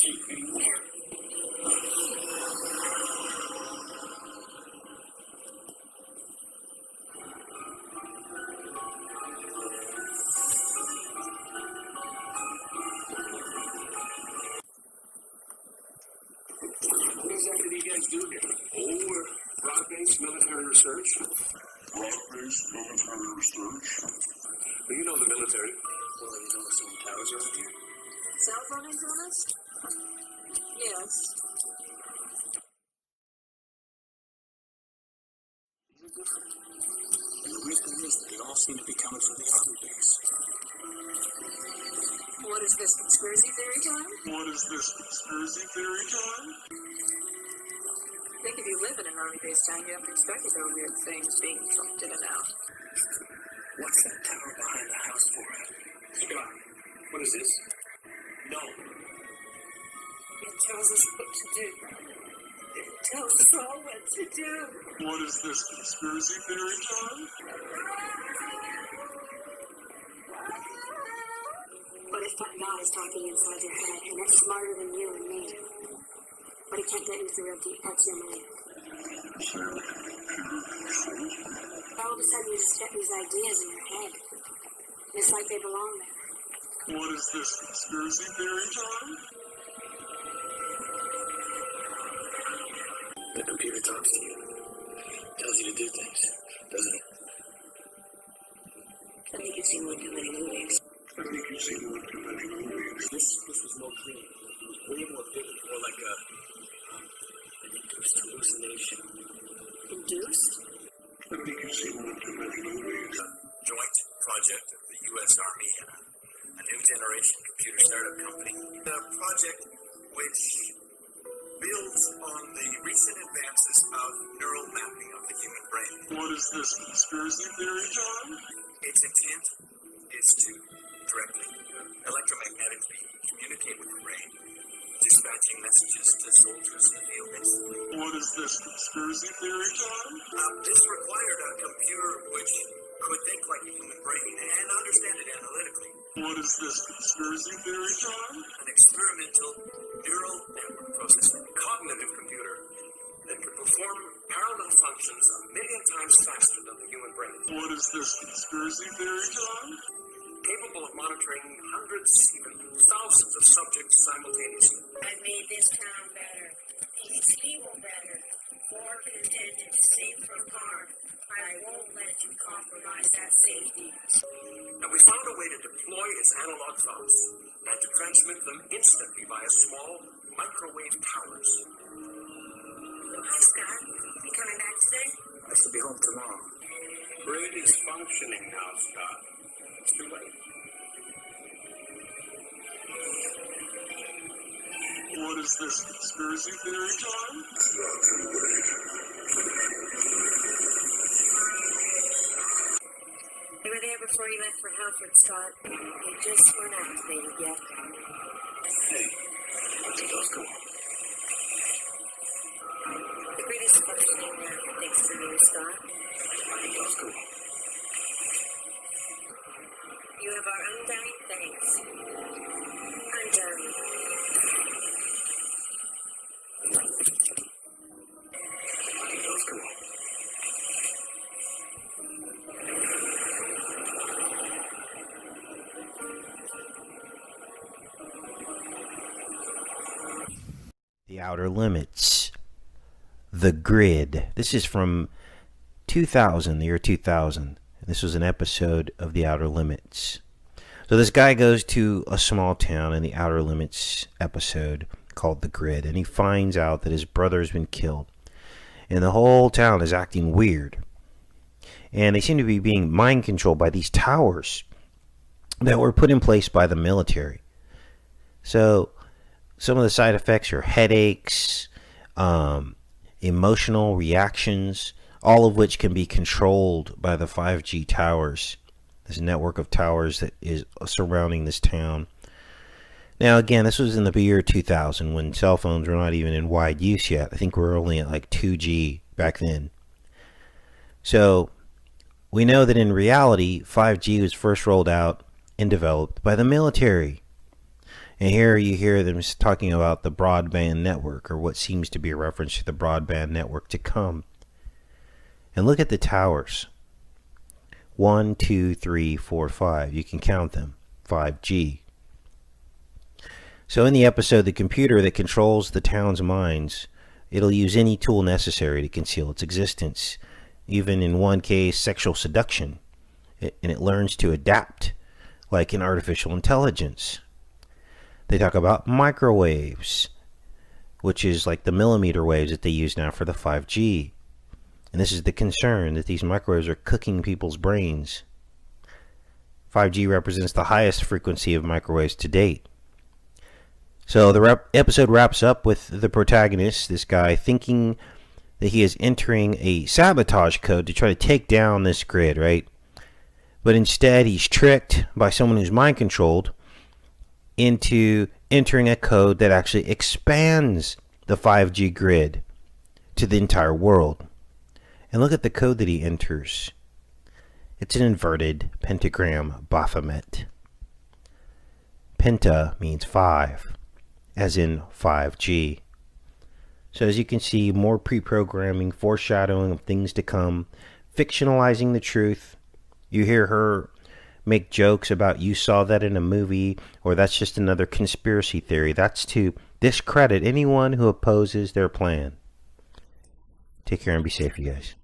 safe anymore. What exactly do you guys do here? Oh, we're broad-based military research. Broad-based military research. Well, you know the military. Well, you know some towers around here? Cell phone antennas? Yes. These are different. And the reason is that they all seem to be coming from the Army base. What is this, conspiracy theory time? What is this, conspiracy theory time? I think if you live in an Army base town, you have to expect that there are weird things being trucked in and out. What's that tower behind the house for? Scott, what is this? No. It tells us what to do. It tells us all what to do. What is this, conspiracy theory time? What if that God is talking inside your head, and it's smarter than you and me? But he can't get into real deep parts of your mind. All of a sudden you just get these ideas in your head. And it's like they belong there. What is this, conspiracy theory time? The computer talks to you. Tells you to do things, doesn't it? I think you've seen one too many movies. I think you've seen one too many movies. This was more clean. It was way more vivid, more like an induced hallucination. Induced? I think you've seen one too many movies. Joint project of the U.S. Army and a new generation computer startup company. A project which builds on the recent advances of neural mapping of the human brain. What is this, conspiracy theory time? Its intent is to directly, electromagnetically communicate with the brain, dispatching messages to soldiers in the field instantly. What is this, conspiracy theory time? This required a computer which could think like the human brain and understand it analytically. What is this, conspiracy theory time? An experimental neural network processor, cognitive computer that could perform parallel functions a million times faster than the human brain. What is this, conspiracy theory time? Capable of monitoring hundreds, even thousands of subjects simultaneously. I made this town better, these people better, more contented, safe from harm. I won't let you compromise that safety. And we found a way to deploy its analog thoughts and to transmit them instantly via small microwave towers. Hi, Scott. You coming back today? I should be home tomorrow. Grid is functioning now, Scott. It's too late. What is this, conspiracy theory time? It's not too late. They were there before you left for Halford, Scott. They just weren't activated yet. Hey, what's those go on? The grid is functioning now, thanks to you, Scott. Why did those go on? You have our undying thanks. Undying. Why did those go on? The Outer Limits. The Grid. This is from 2000, the year 2000. This was an episode of The Outer Limits. So this guy goes to a small town in the Outer Limits episode called The Grid, and he finds out that his brother's been killed. And the whole town is acting weird. And they seem to be being mind controlled by these towers that were put in place by the military. So some of the side effects are headaches, emotional reactions, all of which can be controlled by the 5G towers, this network of towers that is surrounding this town. Now, again, this was in the year 2000 when cell phones were not even in wide use yet. I think we were only at like 2G back then. So we know that in reality, 5G was first rolled out and developed by the military. And here you hear them talking about the broadband network, or what seems to be a reference to the broadband network to come. And look at the towers. 1, 2, 3, 4, 5. You can count them. 5G. So in the episode, the computer that controls the town's minds, it'll use any tool necessary to conceal its existence. Even in one case, sexual seduction. And it learns to adapt like an artificial intelligence. They talk about microwaves, which is like the millimeter waves that they use now for the 5G. And this is the concern, that these microwaves are cooking people's brains. 5G represents the highest frequency of microwaves to date. So the episode wraps up with the protagonist, this guy, thinking that he is entering a sabotage code to try to take down this grid, right? But instead, he's tricked by someone who's mind-controlled into entering a code that actually expands the 5G grid to the entire world. And look at the code that he enters. It's an inverted pentagram Baphomet. Penta means 5, as in 5G. So as you can see, more pre-programming, foreshadowing of things to come, fictionalizing the truth. You hear her make jokes about, you saw that in a movie, or that's just another conspiracy theory. That's to discredit anyone who opposes their plan. Take care and be safe, you guys.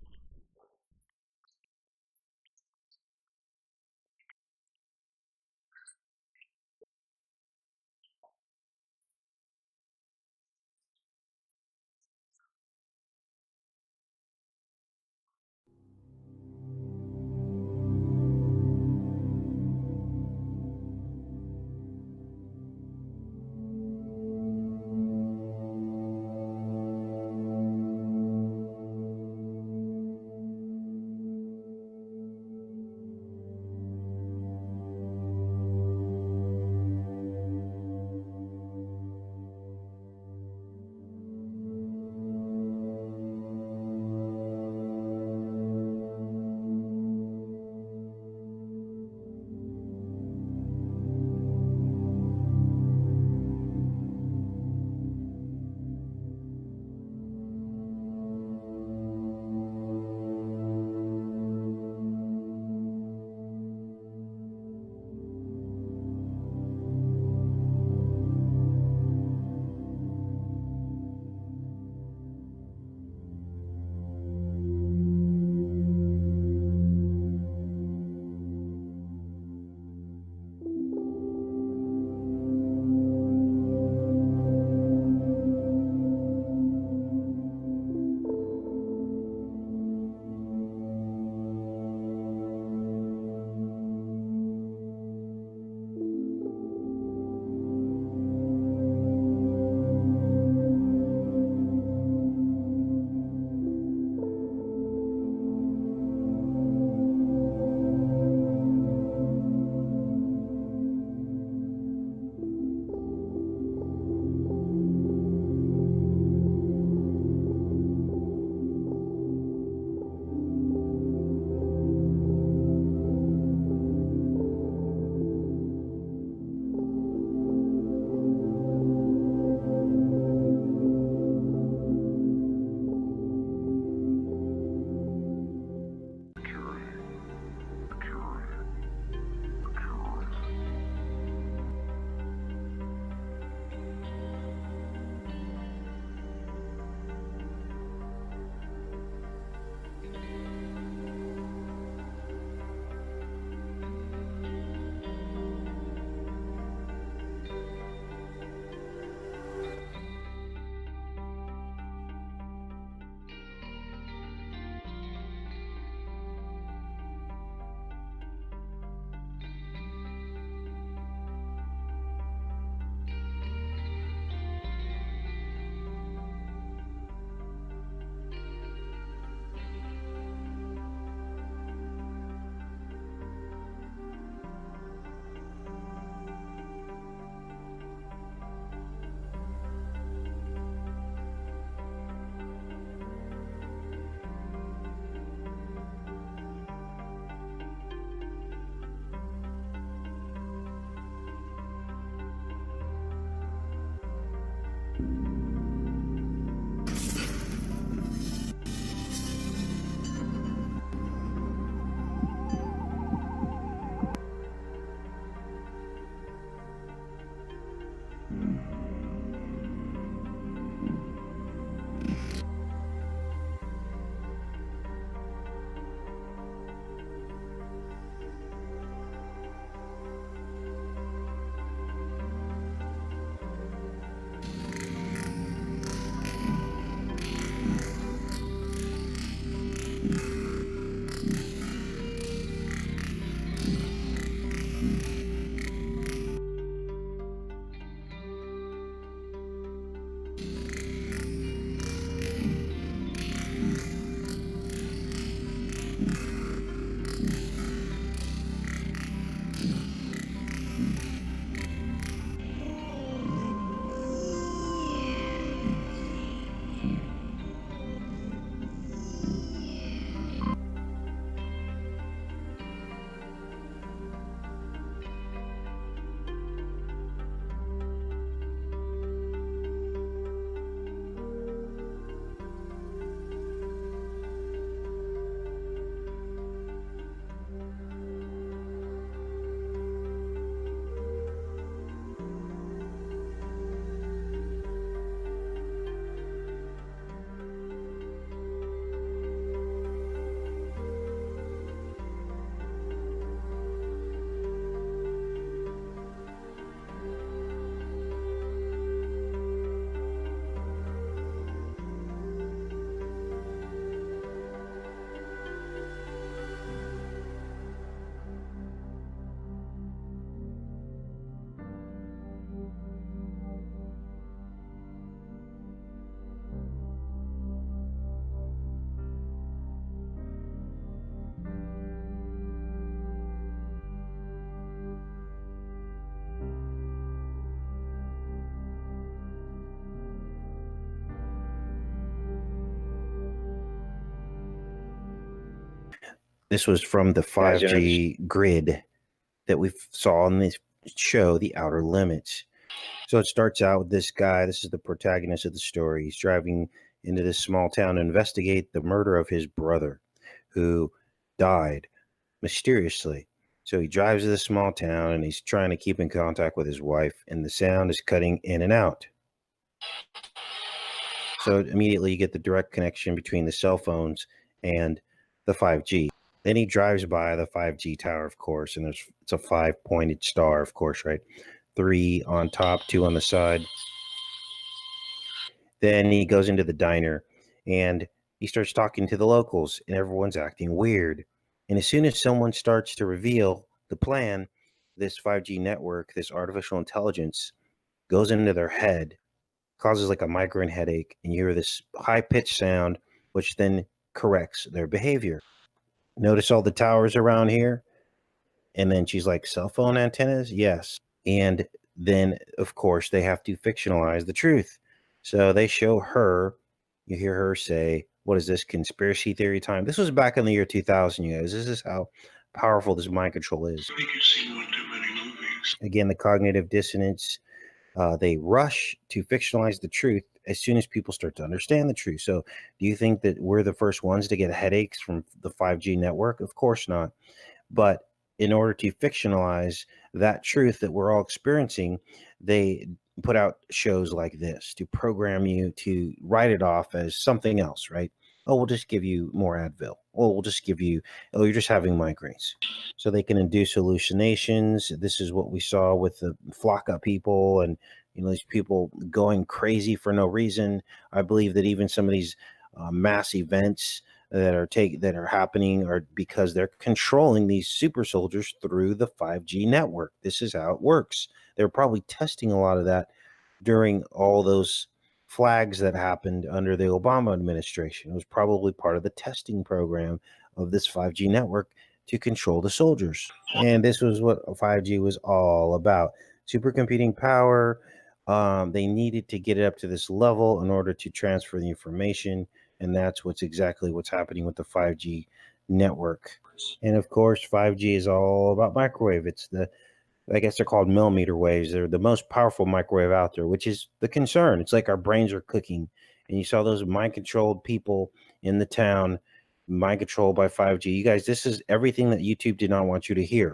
This was from the 5G grid that we saw in this show, The Outer Limits. So it starts out with this guy. This is the protagonist of the story. He's driving into this small town to investigate the murder of his brother, who died mysteriously. So he drives to this small town and he's trying to keep in contact with his wife, and the sound is cutting in and out. So immediately you get the direct connection between the cell phones and the 5G. Then he drives by the 5G tower, of course, and it's a 5-pointed star, of course, right? 3 on top, 2 on the side. Then he goes into the diner and he starts talking to the locals, and everyone's acting weird. And as soon as someone starts to reveal the plan, this 5G network, this artificial intelligence, goes into their head, causes like a migraine headache, and you hear this high pitched sound, which then corrects their behavior. Notice all the towers around here? And then she's like, cell phone antennas? Yes. And then, of course, they have to fictionalize the truth. So they show her, you hear her say, what is this, conspiracy theory time? This was back in the year 2000, you guys. This is how powerful this mind control is. I think you've seen one too many movies. Again, the cognitive dissonance. They rush to fictionalize the truth as soon as people start to understand the truth. So do you think that we're the first ones to get headaches from the 5G network? Of course not. But in order to fictionalize that truth that we're all experiencing, they put out shows like this to program you to write it off as something else, right? Oh, we'll just give you more Advil. Oh, we'll just give you, oh, you're just having migraines. So they can induce hallucinations. This is what we saw with the flock of people and, you know, these people going crazy for no reason. I believe that even some of these mass events that are happening are because they're controlling these super soldiers through the 5G network. This is how it works. They're probably testing a lot of that during all those flags that happened under the Obama administration. It was probably part of the testing program of this 5G network to control the soldiers. And this was what 5G was all about. Supercomputing power. They needed to get it up to this level in order to transfer the information. And that's exactly what's happening with the 5G network. And of course, 5G is all about microwave. It's I guess they're called millimeter waves. They're the most powerful microwave out there, which is the concern. It's like our brains are cooking. And you saw those mind controlled people in the town, mind controlled by 5G. You guys, this is everything that YouTube did not want you to hear.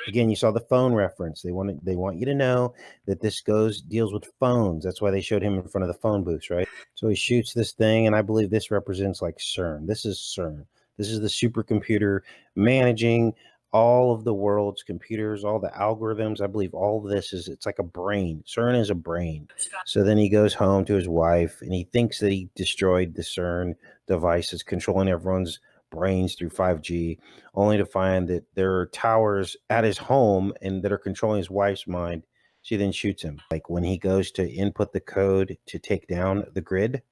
Again, you saw the phone reference. They want you to know that this deals with phones. That's why they showed him in front of the phone booths, right? So he shoots this thing, and I believe this represents like CERN. This is CERN. This is the supercomputer managing all of the world's computers, all the algorithms. I believe all of this it's like a brain. CERN is a brain. So then he goes home to his wife, and he thinks that he destroyed the CERN device that's controlling everyone's brains through 5G, only to find that there are towers at his home and that are controlling his wife's mind. She then shoots him. Like when he goes to input the code to take down the grid,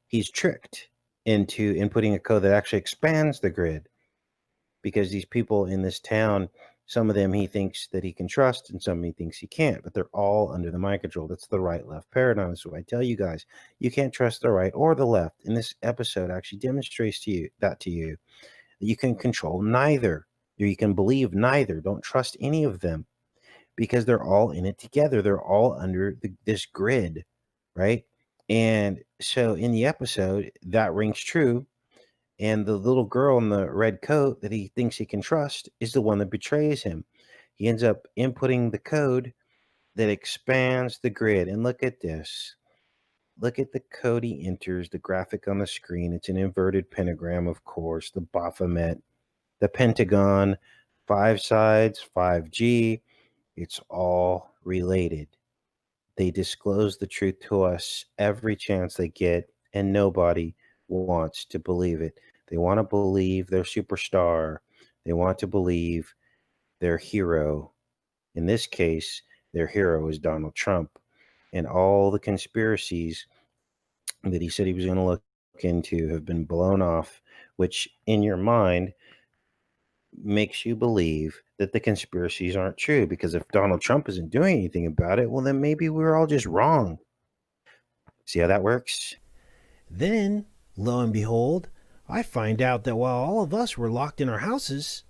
he's tricked into inputting a code that actually expands the grid, because these people in this town, some of them he thinks that he can trust and some he thinks he can't, but they're all under the mind control. That's the right-left paradigm. So I tell you guys, you can't trust the right or the left. And this episode actually demonstrates to you that you can control neither, or you can believe neither. Don't trust any of them, because they're all in it together. They're all under this grid, right? And so in the episode, that rings true. And the little girl in the red coat that he thinks he can trust is the one that betrays him. He ends up inputting the code that expands the grid. And look at this. Look at the code he enters, the graphic on the screen. It's an inverted pentagram, of course, the Baphomet, the Pentagon, 5 sides, 5G. It's all related. They disclose the truth to us every chance they get, and nobody wants to believe it. They want to believe their superstar. They want to believe their hero. In this case, their hero is Donald Trump, and all the conspiracies that he said he was going to look into have been blown off, which in your mind makes you believe that the conspiracies aren't true, because if Donald Trump isn't doing anything about it, well, then maybe we're all just wrong. See how that works? Then, lo and behold, I find out that while all of us were locked in our houses,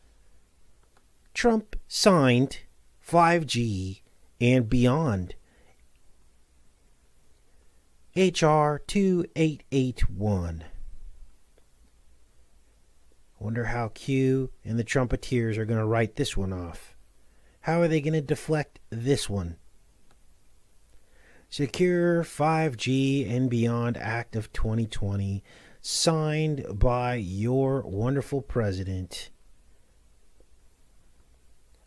Trump signed 5G and beyond. H.R. 2881. I wonder how Q and the Trumpeteers are going to write this one off. How are they going to deflect this one? Secure 5G and Beyond Act of 2020, signed by your wonderful president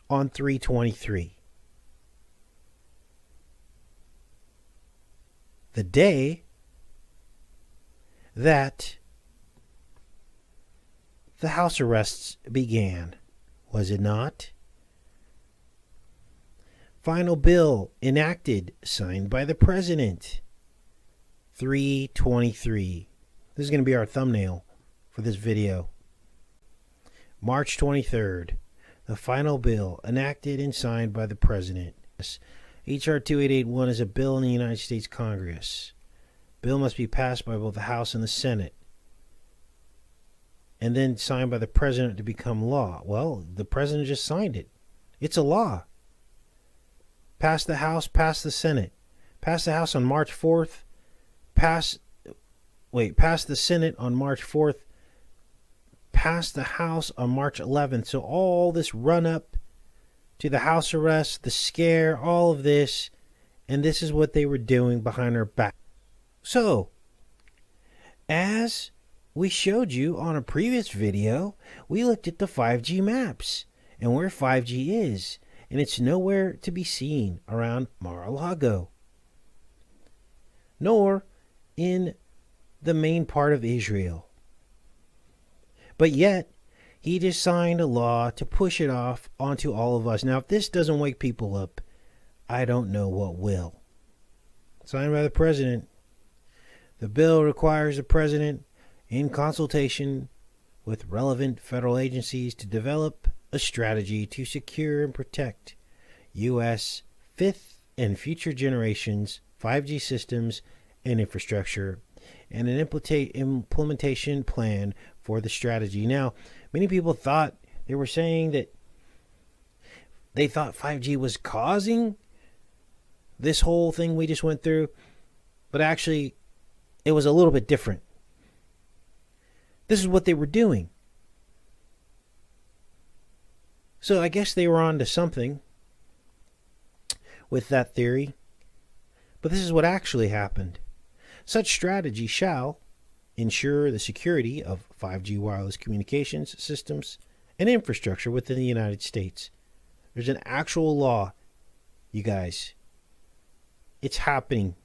on 3/23. The day that the house arrests began, was it not? Final bill enacted, signed by the president. 3/23. This is going to be our thumbnail for this video. March 23rd. The final bill enacted and signed by the president. H.R. 2881 is a bill in the United States Congress. Bill must be passed by both the House and the Senate, and then signed by the president to become law. Well, the president just signed it. It's a law. Pass the House, pass the Senate. Pass the House on March 4th. Pass the Senate on March 4th. Pass the House on March 11th. So all this run up to the house arrest, the scare, all of this, and this is what they were doing behind our back. So, as we showed you on a previous video, we looked at the 5G maps and where 5G is, and it's nowhere to be seen around Mar-a-Lago, nor in the main part of Israel. But yet, he just signed a law to push it off onto all of us. Now, if this doesn't wake people up, I don't know what will. Signed by the president. The bill requires the president, in consultation with relevant federal agencies, to develop a strategy to secure and protect U.S. fifth and future generations 5G systems and infrastructure, and an implementation plan for the strategy. Now, many people thought, they were saying that they thought 5G was causing this whole thing we just went through, but actually it was a little bit different. This is what they were doing. So I guess they were on to something with that theory. But this is what actually happened. Such strategy shall ensure the security of 5G wireless communications systems and infrastructure within the United States. There's an actual law, you guys. It's happening.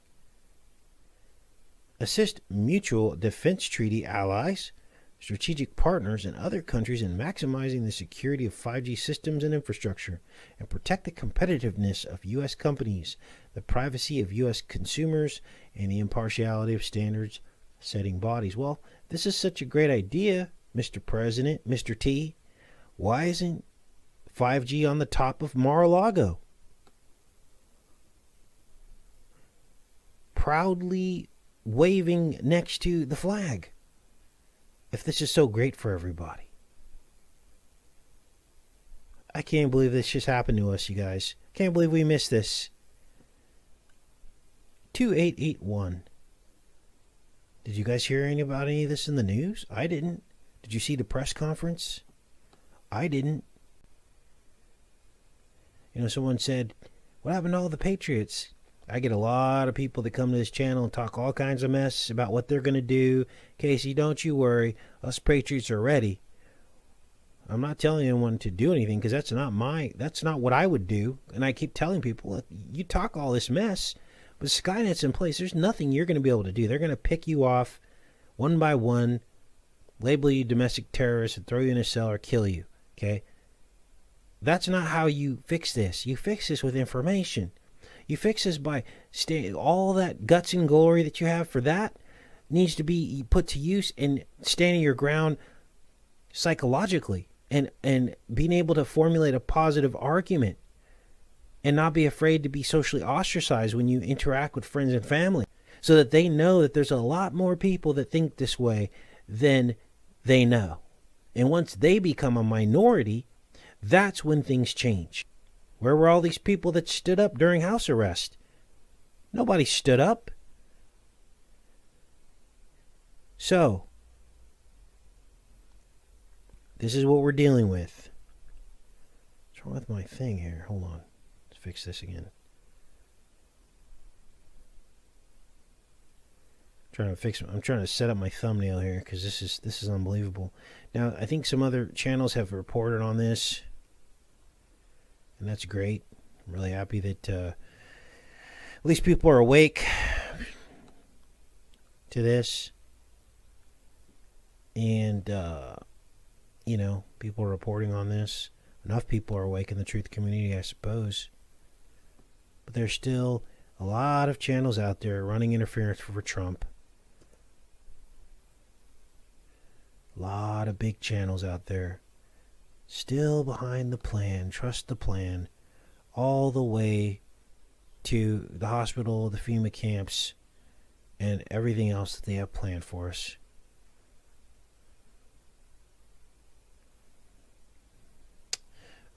Assist mutual defense treaty allies, strategic partners, and other countries in maximizing the security of 5G systems and infrastructure, and protect the competitiveness of U.S. companies, the privacy of U.S. consumers, and the impartiality of standards setting bodies. Well, this is such a great idea, Mr. President, Mr. T. Why isn't 5G on the top of Mar-a-Lago? Proudly waving next to the flag. If this is so great for everybody. I can't believe this just happened to us, you guys. Can't believe we missed this. 2881. Did you guys hear about any of this in the news? I didn't. Did you see the press conference? I didn't. You know, someone said, what happened to all the patriots? I get a lot of people that come to this channel and talk all kinds of mess about what they're going to do. Casey, don't you worry. Us patriots are ready. I'm not telling anyone to do anything because that's not what I would do. And I keep telling people, look, you talk all this mess, but Skynet's in place. There's nothing you're going to be able to do. They're going to pick you off one by one, label you domestic terrorist, and throw you in a cell or kill you. Okay? That's not how you fix this. You fix this with information. You fix this by all that guts and glory that you have for that needs to be put to use in standing your ground psychologically and being able to formulate a positive argument and not be afraid to be socially ostracized when you interact with friends and family, so that they know that there's a lot more people that think this way than they know. And once they become a minority, that's when things change. Where were all these people that stood up during house arrest? Nobody stood up. So, this is what we're dealing with. What's wrong with my thing here? Hold on. Let's fix this again. I'm trying to set up my thumbnail here because this is unbelievable. Now, I think some other channels have reported on this, and that's great. I'm really happy that at least people are awake to this, and people are reporting on this. Enough people are awake in the truth community, I suppose. But there's still a lot of channels out there running interference for Trump. A lot of big channels out there still behind the plan, trust the plan, all the way to the hospital, the FEMA camps, and everything else that they have planned for us.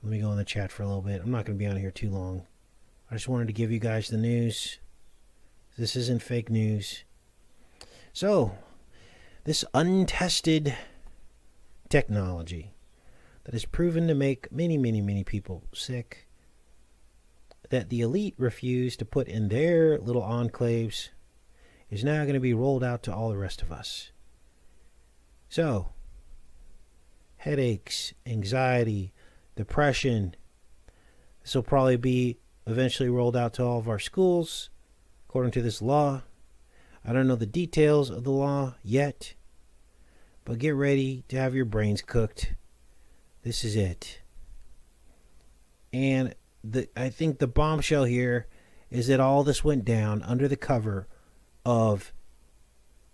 Let me go in the chat for a little bit. I'm not going to be on here too long. I just wanted to give you guys the news. This isn't fake news. So, this untested technology that is proven to make many, many, many people sick, that the elite refuse to put in their little enclaves, is now going to be rolled out to all the rest of us. So, headaches, anxiety, depression, this will probably be eventually rolled out to all of our schools, according to this law. I don't know the details of the law yet, but get ready to have your brains cooked. This is it. And I think the bombshell here is that all this went down under the cover of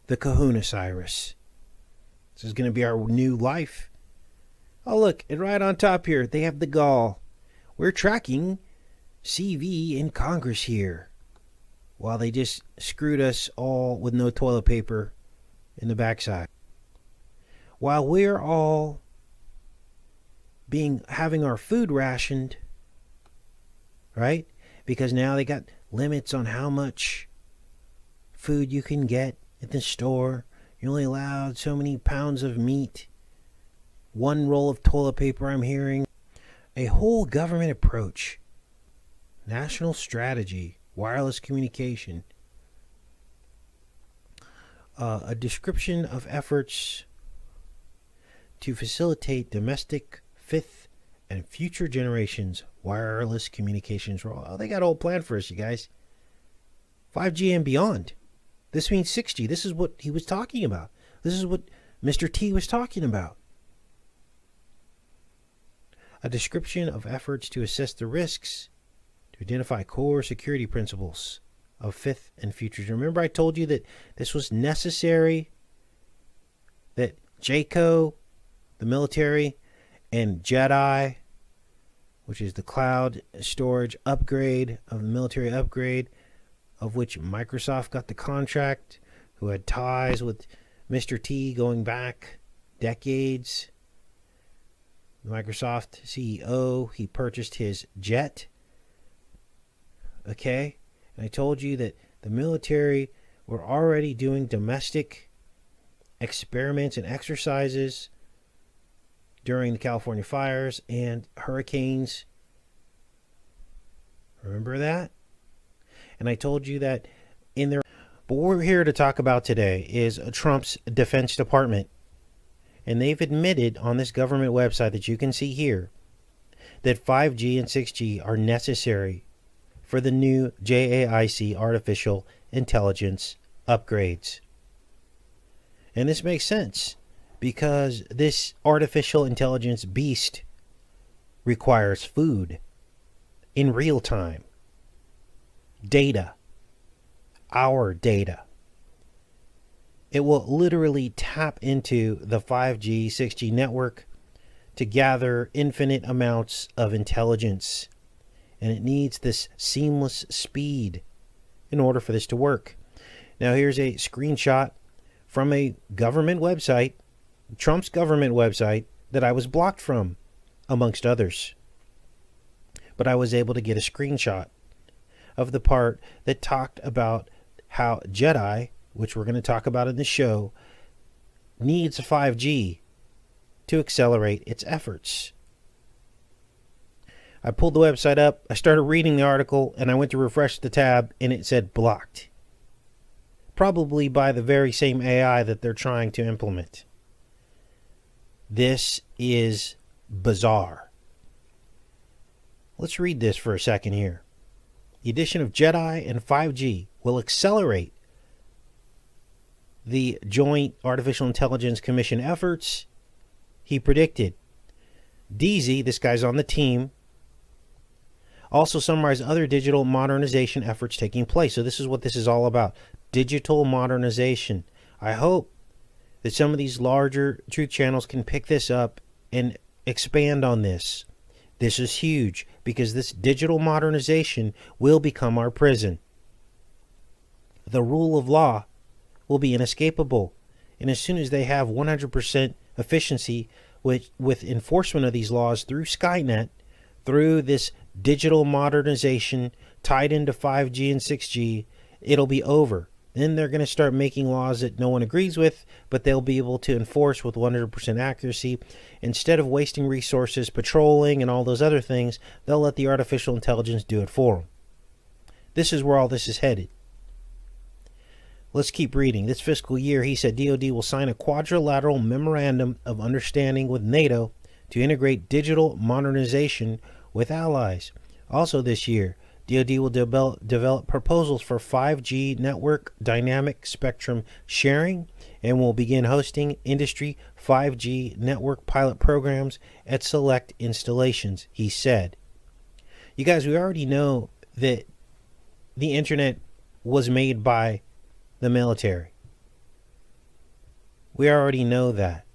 the Kahuna Cyrus. This is going to be our new life. Oh, look, and right on top here, they have the gall. We're tracking CV in Congress here, while they just screwed us all with no toilet paper in the backside. While we're all having our food rationed, right? Because now they got limits on how much food you can get at the store. You're only allowed so many pounds of meat. 1 roll of toilet paper, I'm hearing. A whole government approach. National strategy. Wireless communication. A description of efforts to facilitate domestic, fifth, and future generations wireless communications. Oh, they got a whole plan for us, you guys. 5G and beyond. This means 6G. This is what he was talking about. This is what Mr. T was talking about. A description of efforts to assess the risks, to identify core security principles of fifth and future. Remember I told you that this was necessary, that JCO, the military, and JEDI, which is the cloud storage upgrade of the military upgrade, of which Microsoft got the contract, who had ties with Mr. T going back decades. The Microsoft CEO, he purchased his jet. Okay? And I told you that the military were already doing domestic experiments and exercises during the California fires and hurricanes. Remember that? And I told you that in their... But what we're here to talk about today is Trump's Defense Department. And they've admitted on this government website that you can see here that 5G and 6G are necessary for the new JAIC artificial intelligence upgrades. And this makes sense because this artificial intelligence beast requires food in real time, data, our data. It will literally tap into the 5G, 6G network to gather infinite amounts of intelligence. And it needs this seamless speed in order for this to work. Now here's a screenshot from a government website Trump's government website that I was blocked from, amongst others. But I was able to get a screenshot of the part that talked about how Jedi, which we're going to talk about in the show, needs 5G to accelerate its efforts. I pulled the website up, I started reading the article, and I went to refresh the tab, and it said blocked. Probably by the very same AI that they're trying to implement. This is bizarre. Let's read this for a second here. The addition of Jedi and 5G will accelerate the Joint Artificial Intelligence Commission efforts, he predicted. DZ, this guy's on the team, also summarized other digital modernization efforts taking place. So this is what this is all about. Digital modernization. I hope that some of these larger truth channels can pick this up and expand on this. This is huge because this digital modernization will become our prison. The rule of law will be inescapable. And as soon as they have 100% efficiency with enforcement of these laws through Skynet, through this digital modernization tied into 5G and 6G, it'll be over. Then they're going to start making laws that no one agrees with, but they'll be able to enforce with 100% accuracy. Instead of wasting resources patrolling and all those other things, they'll let the artificial intelligence do it for them. This is where all this is headed. Let's keep reading. This fiscal year, he said DoD will sign a quadrilateral memorandum of understanding with NATO to integrate digital modernization with allies. Also this year, DoD will develop proposals for 5G network dynamic spectrum sharing and will begin hosting industry 5G network pilot programs at select installations, he said. You guys, we already know that the internet was made by the military. We already know that.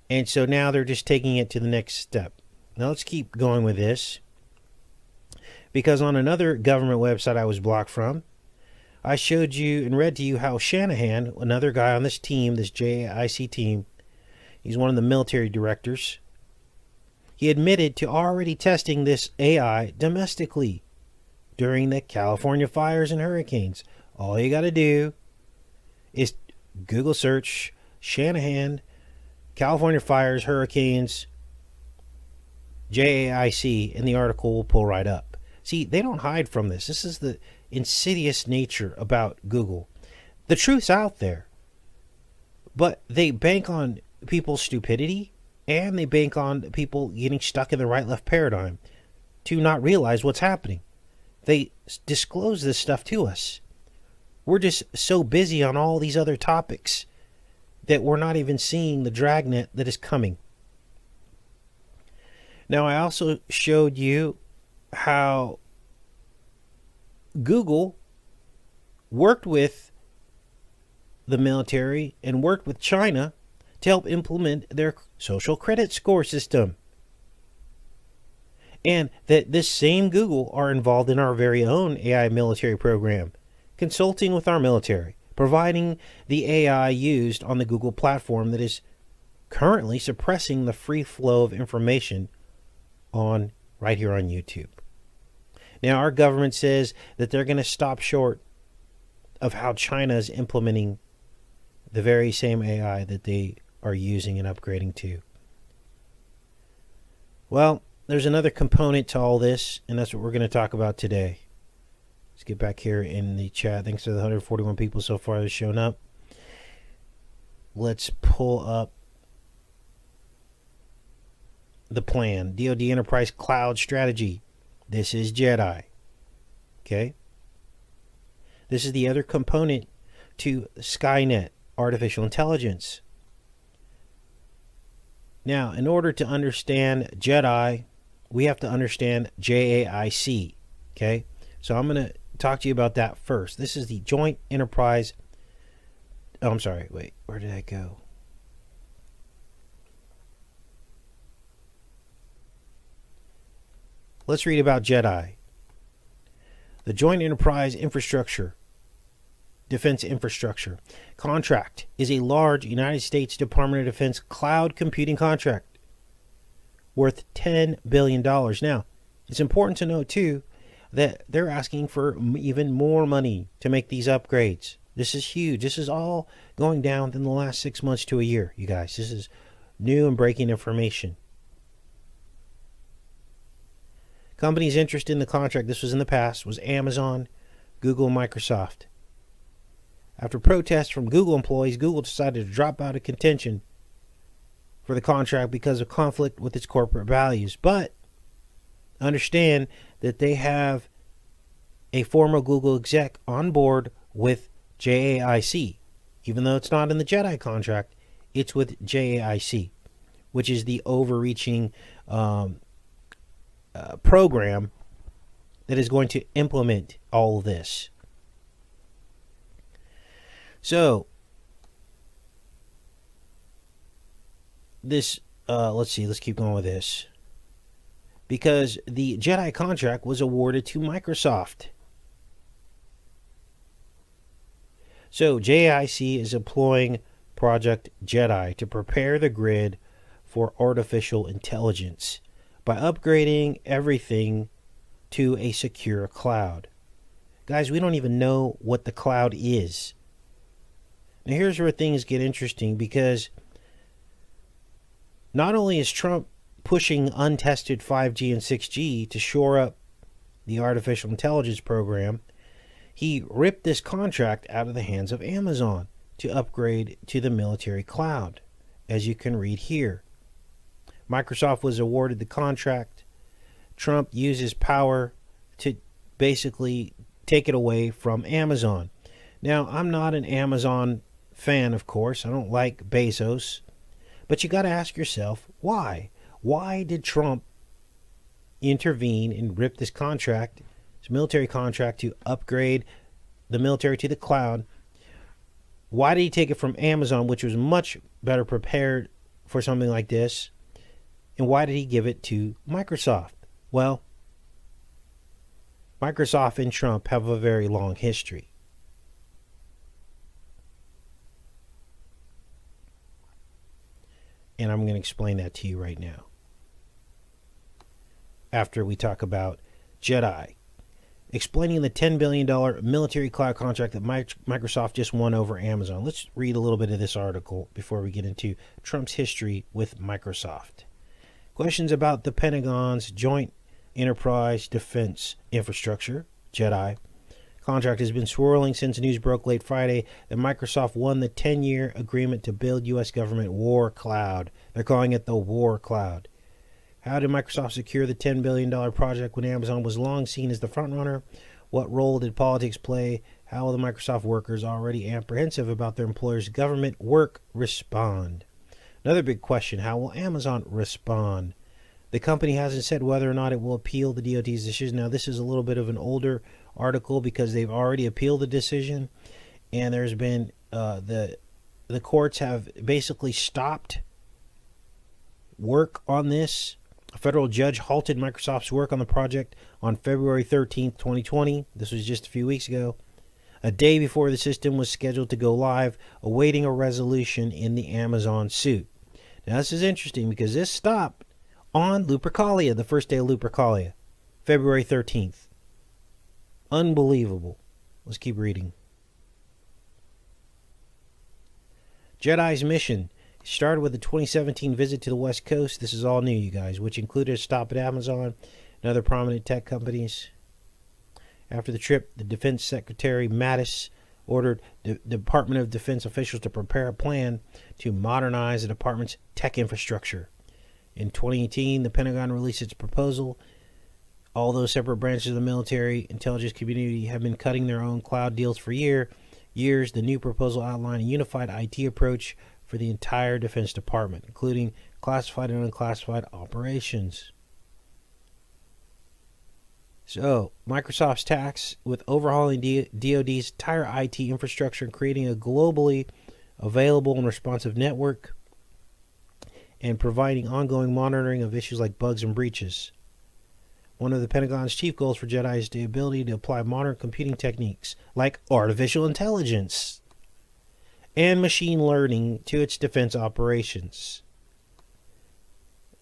And so now they're just taking it to the next step. Now let's keep going with this. Because on another government website I was blocked from, I showed you and read to you how Shanahan, another guy on this team, this JAIC team, he's one of the military directors, he admitted to already testing this AI domestically during the California fires and hurricanes. All you got to do is Google search Shanahan, California fires, hurricanes, JAIC, and the article will pull right up. See, they don't hide from this. This is the insidious nature about Google. The truth's out there, but they bank on people's stupidity and they bank on people getting stuck in the right-left paradigm to not realize what's happening. They disclose this stuff to us. We're just so busy on all these other topics that we're not even seeing the dragnet that is coming. Now, I also showed you how Google worked with the military and worked with China to help implement their social credit score system. And that this same Google are involved in our very own AI military program, consulting with our military, providing the AI used on the Google platform that is currently suppressing the free flow of information on right here on YouTube. Now, our government says that they're going to stop short of how China is implementing the very same AI that they are using and upgrading to. Well, there's another component to all this, and that's what we're going to talk about today. Let's get back here in the chat. Thanks to the 141 people so far that have shown up. Let's pull up the plan. DoD Enterprise Cloud Strategy. This is Jedi. Okay? This is the other component to Skynet, artificial intelligence. Now, in order to understand Jedi, we have to understand JAIC. Okay? So I'm going to talk to you about that first. This is the Joint Enterprise. Oh, I'm sorry. Wait, where did I go? Let's read about Jedi. The Joint Enterprise Infrastructure defense infrastructure. Contract is a large United States Department of Defense cloud computing contract worth $10 billion. Now, it's important to note, too, that they're asking for even more money to make these upgrades. This is huge. This is all going down in the last 6 months to a year, you guys. This is new and breaking information. Companies interested in the contract, this was in the past, was Amazon, Google, and Microsoft. After protests from Google employees, Google decided to drop out of contention for the contract because of conflict with its corporate values. But understand that they have a former Google exec on board with JAIC. Even though it's not in the Jedi contract, it's with JAIC, which is the overreaching program that is going to implement all of this. So, this, let's keep going with this. Because the Jedi contract was awarded to Microsoft. So, JIC is employing Project Jedi to prepare the grid for artificial intelligence by upgrading everything to a secure cloud. Guys, we don't even know what the cloud is. Now, here's where things get interesting, because not only is Trump pushing untested 5G and 6G to shore up the artificial intelligence program, he ripped this contract out of the hands of Amazon to upgrade to the military cloud, as you can read here. Microsoft was awarded the contract. Trump uses power to basically take it away from Amazon. Now, I'm not an Amazon fan, of course. I don't like Bezos. But you got to ask yourself, why? Why did Trump intervene and rip this contract, this military contract, to upgrade the military to the cloud? Why did he take it from Amazon, which was much better prepared for something like this? And why did he give it to Microsoft? Well, Microsoft and Trump have a very long history. And I'm going to explain that to you right now, after we talk about Jedi. Explaining the $10 billion military cloud contract that Microsoft just won over Amazon. Let's read a little bit of this article before we get into Trump's history with Microsoft. Questions about the Pentagon's Joint Enterprise Defense Infrastructure, JEDI, contract has been swirling since news broke late Friday that Microsoft won the 10-year agreement to build U.S. government war cloud. They're calling it the war cloud. How did Microsoft secure the $10 billion project when Amazon was long seen as the frontrunner? What role did politics play? How will the Microsoft workers, already apprehensive about their employers' government work, respond? Another big question, how will Amazon respond? The company hasn't said whether or not it will appeal the DOT's decision. Now, this is a little bit of an older article because they've already appealed the decision, and there's been the courts have basically stopped work on this. A federal judge halted Microsoft's work on the project on February 13th, 2020. This was just a few weeks ago, a day before the system was scheduled to go live, awaiting a resolution in the Amazon suit. Now, this is interesting because this stopped on Lupercalia, the first day of Lupercalia, February 13th. Unbelievable. Let's keep reading. Jedi's mission started with a 2017 visit to the West Coast. This is all new, you guys, which included a stop at Amazon and other prominent tech companies. After the trip, the Defense Secretary Mattis ordered the Department of Defense officials to prepare a plan to modernize the department's tech infrastructure. In 2018, the Pentagon released its proposal. Although separate branches of the military intelligence community have been cutting their own cloud deals for years, the new proposal outlined a unified IT approach for the entire Defense Department, including classified and unclassified operations. So, Microsoft's tasked with overhauling DoD's entire IT infrastructure and creating a globally available and responsive network, and providing ongoing monitoring of issues like bugs and breaches. One of the Pentagon's chief goals for Jedi is the ability to apply modern computing techniques like artificial intelligence and machine learning to its defense operations.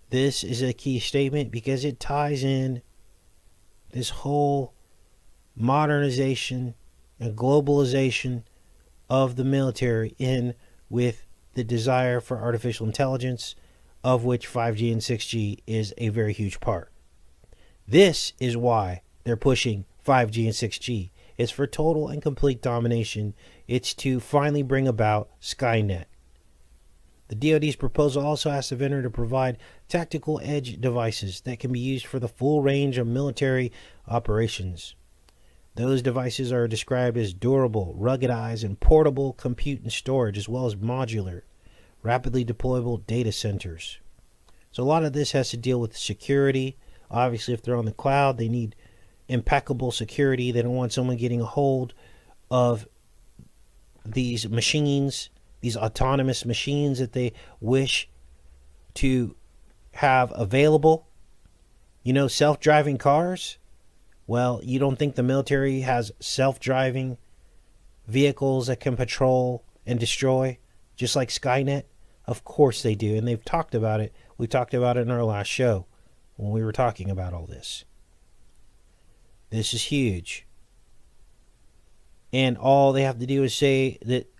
This is a key statement because it ties in this whole modernization and globalization of the military in with the desire for artificial intelligence, of which 5G and 6G is a very huge part. This is why they're pushing 5G and 6G. It's for total and complete domination. It's to finally bring about Skynet. The DoD's proposal also asks the vendor to provide tactical edge devices that can be used for the full range of military operations. Those devices are described as durable, ruggedized, and portable compute and storage, as well as modular, rapidly deployable data centers. So a lot of this has to deal with security. Obviously, if they're on the cloud, they need impeccable security. They don't want someone getting a hold of these machines, these autonomous machines that they wish to have available. You know, self-driving cars? Well, you don't think the military has self-driving vehicles that can patrol and destroy, just like Skynet? Of course they do, and they've talked about it. We talked about it in our last show when we were talking about all this. This is huge. And all they have to do is say that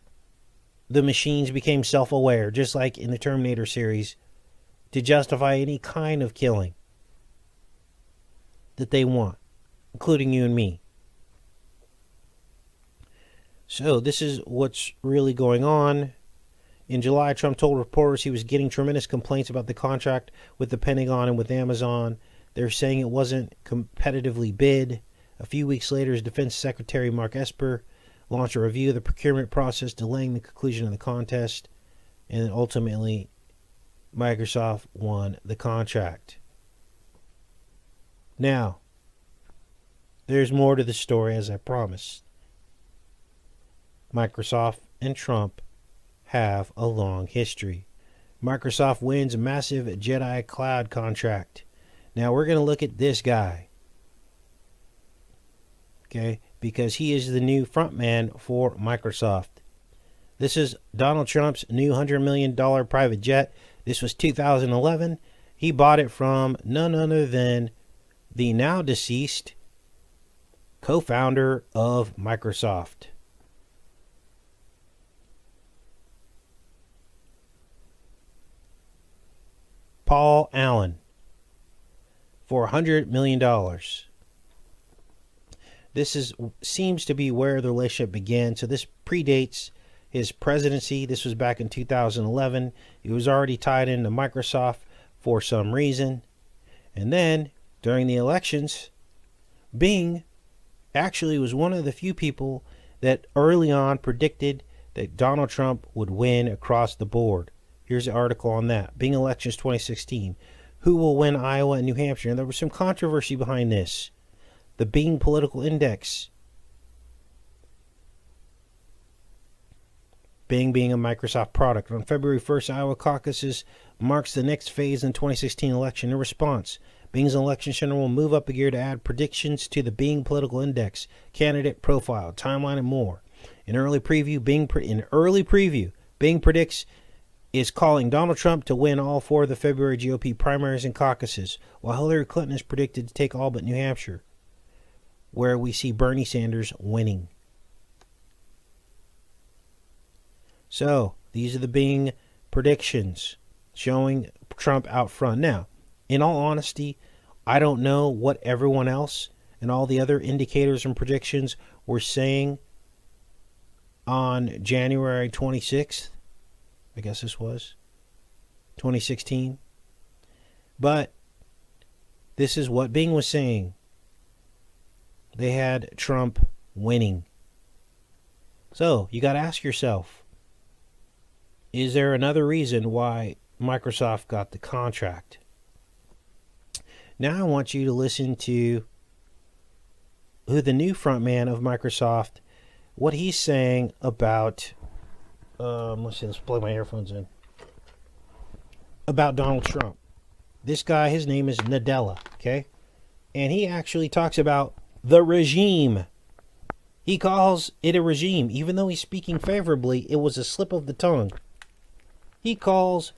the machines became self-aware, just like in the Terminator series, to justify any kind of killing that they want, including you and me. So this is what's really going on. In July, Trump told reporters he was getting tremendous complaints about the contract with the Pentagon and with Amazon. They're saying it wasn't competitively bid. A few weeks later, his Defense Secretary Mark Esper launched a review of the procurement process, delaying the conclusion of the contest. And then ultimately, Microsoft won the contract. Now, there's more to the story, as I promised. Microsoft and Trump have a long history. Microsoft wins a massive Jedi cloud contract. Now we're going to look at this guy. Okay, because he is the new frontman for Microsoft. This is Donald Trump's new $100 million private jet. This was 2011. He bought it from none other than the now deceased co-founder of Microsoft. Paul Allen, for $100 million. This seems to be where the relationship began. So this predates his presidency. This was back in 2011. He was already tied into Microsoft for some reason. And then during the elections, Bing actually was one of the few people that early on predicted that Donald Trump would win across the board. Here's the article on that. Bing elections 2016. Who will win Iowa and New Hampshire? And there was some controversy behind this. The Bing Political Index. Bing being a Microsoft product. On February 1st, Iowa caucuses marks the next phase in the 2016 election. In response, Bing's election center will move up a gear to add predictions to the Bing Political Index, candidate profile, timeline, and more. In early preview, Bing predicts is calling Donald Trump to win all 4 of the February GOP primaries and caucuses, while Hillary Clinton is predicted to take all but New Hampshire, where we see Bernie Sanders winning. So, these are the Bing predictions showing Trump out front. Now, in all honesty, I don't know what everyone else and all the other indicators and predictions were saying on January 26th. I guess this was 2016. But this is what Bing was saying. They had Trump winning. So you got to ask yourself, is there another reason why Microsoft got the contract? Now I want you to listen to who the new frontman of Microsoft, what he's saying about let's plug my earphones in. About Donald Trump. This guy, his name is Nadella, okay? And he actually talks about the regime. He calls it a regime. Even though he's speaking favorably, it was a slip of the tongue. He calls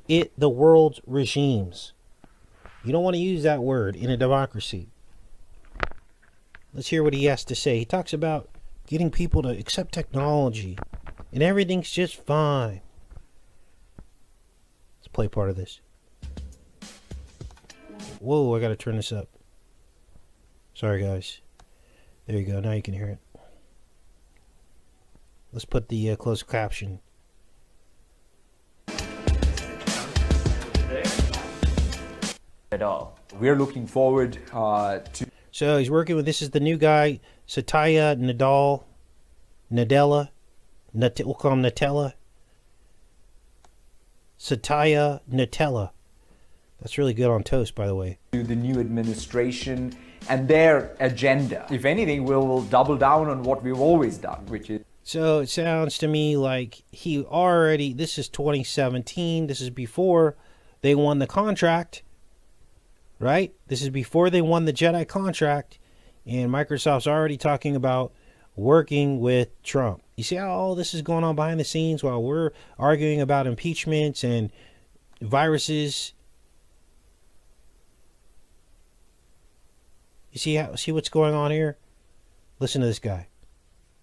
it the world's regimes. You don't want to use that word in a democracy. Let's hear what he has to say. He talks about getting people to accept technology, and everything's just fine. Let's play part of this. Whoa, I gotta turn this up. Sorry, guys. There you go. Now you can hear it. Let's put the closed caption. At all. We're looking forward to. So he's working with, this is the new guy, Satya Nadella. We'll call him Nutella. Satya Nutella. That's really good on toast, by the way. The new administration and their agenda. If anything, we'll double down on what we've always done, which is. So it sounds to me like he already, this is 2017, this is before they won the contract, right? This is before they won the Jedi contract, and Microsoft's already talking about working with Trump. You see how all this is going on behind the scenes while we're arguing about impeachments and viruses? You see what's going on here? Listen to this guy.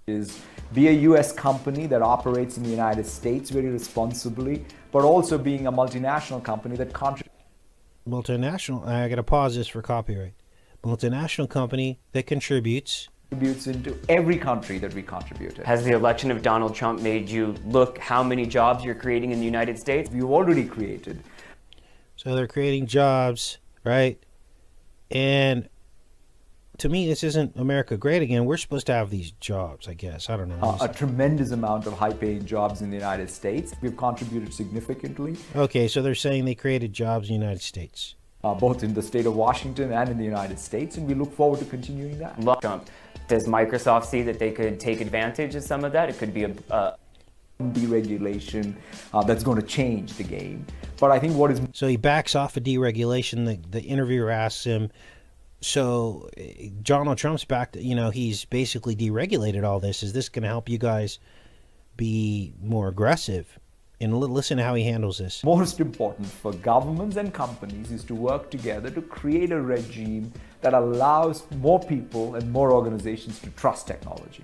Is be a U.S. company that operates in the United States very responsibly, but also being a multinational company that contributes. Multinational, I gotta pause this for copyright. Multinational company that contributes Into every country that we contribute to. Has the election of Donald Trump made you look how many jobs you're creating in the United States? We've already created. So they're creating jobs, right? And to me, this isn't America great again. We're supposed to have these jobs, I guess. I don't know. A tremendous amount of high-paying jobs in the United States. We've contributed significantly. Okay, so they're saying they created jobs in the United States. Both in the state of Washington and in the United States, and we look forward to continuing that. Trump. Does Microsoft see that they could take advantage of some of that? It could be a deregulation that's going to change the game. But I think what is... So he backs off of deregulation. The interviewer asks him, so Donald Trump's back, he's basically deregulated all this. Is this going to help you guys be more aggressive? And listen to how he handles this. Most important for governments and companies is to work together to create a regime that allows more people and more organizations to trust technology.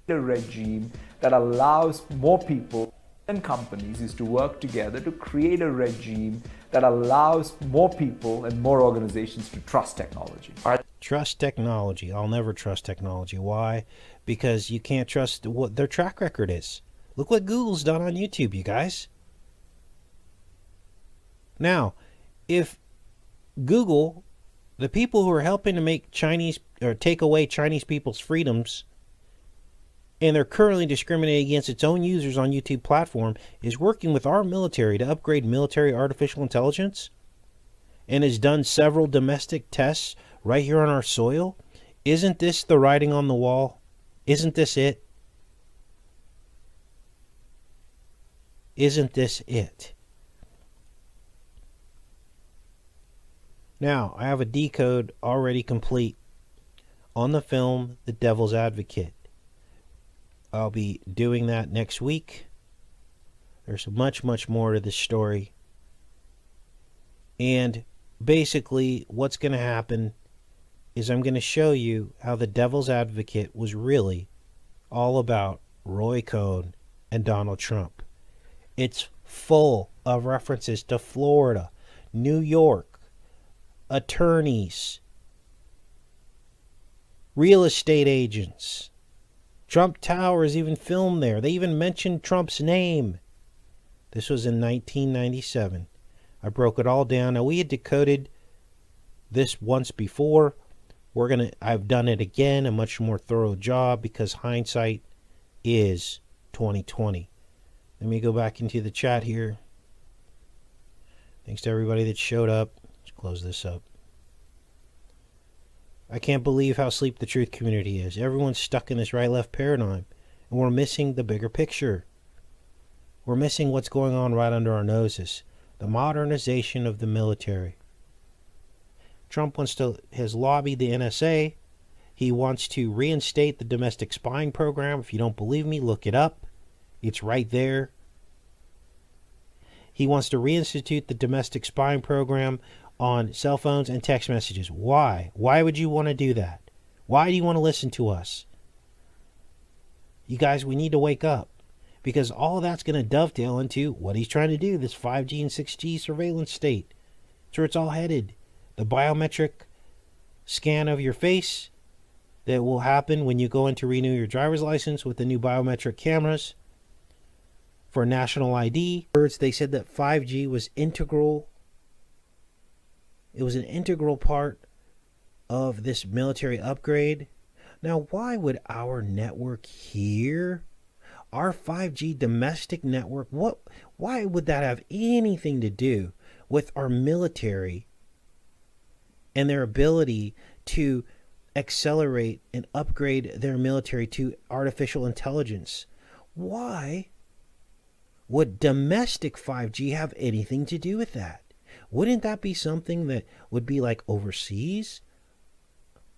A regime that allows more people and companies is to work together to create a regime that allows more people and more organizations to trust technology. Trust technology. I'll never trust technology. Why? Because you can't trust what their track record is. Look what Google's done on YouTube, you guys. Now, if Google, the people who are helping to make Chinese or take away Chinese people's freedoms, and they're currently discriminating against its own users on YouTube platform, is working with our military to upgrade military artificial intelligence, and has done several domestic tests right here on our soil, isn't this the writing on the wall? Isn't this it? Isn't this it? Now, I have a decode already complete on the film The Devil's Advocate. I'll be doing that next week. There's much, much more to this story. And basically, what's going to happen is I'm going to show you how The Devil's Advocate was really all about Roy Cohn and Donald Trump. It's full of references to Florida, New York, attorneys, real estate agents. Trump Tower is even filmed there. They even mentioned Trump's name. This was in 1997. I broke it all down. Now, we had decoded this once before. I've done it again, a much more thorough job, because hindsight is 2020. Let me go back into the chat here. Thanks to everybody that showed up. Let's close this up. I can't believe how asleep the truth community is. Everyone's stuck in this right-left paradigm, and we're missing the bigger picture. We're missing what's going on right under our noses. The modernization of the military. Trump has lobbied the NSA. He wants to reinstate the domestic spying program. If you don't believe me, look it up. It's right there. He wants to reinstitute the domestic spying program on cell phones and text messages. Why? Why would you want to do that? Why do you want to listen to us? You guys, we need to wake up, because all of that's going to dovetail into what he's trying to do, this 5G and 6G surveillance state. That's where it's all headed. The biometric scan of your face that will happen when you go in to renew your driver's license with the new biometric cameras for national ID. They said that 5G was integral. It was an integral part of this military upgrade. Now, why would our network here, our 5G domestic network, why would that have anything to do with our military and their ability to accelerate and upgrade their military to artificial intelligence? Why would domestic 5G have anything to do with that? Wouldn't that be something that would be like overseas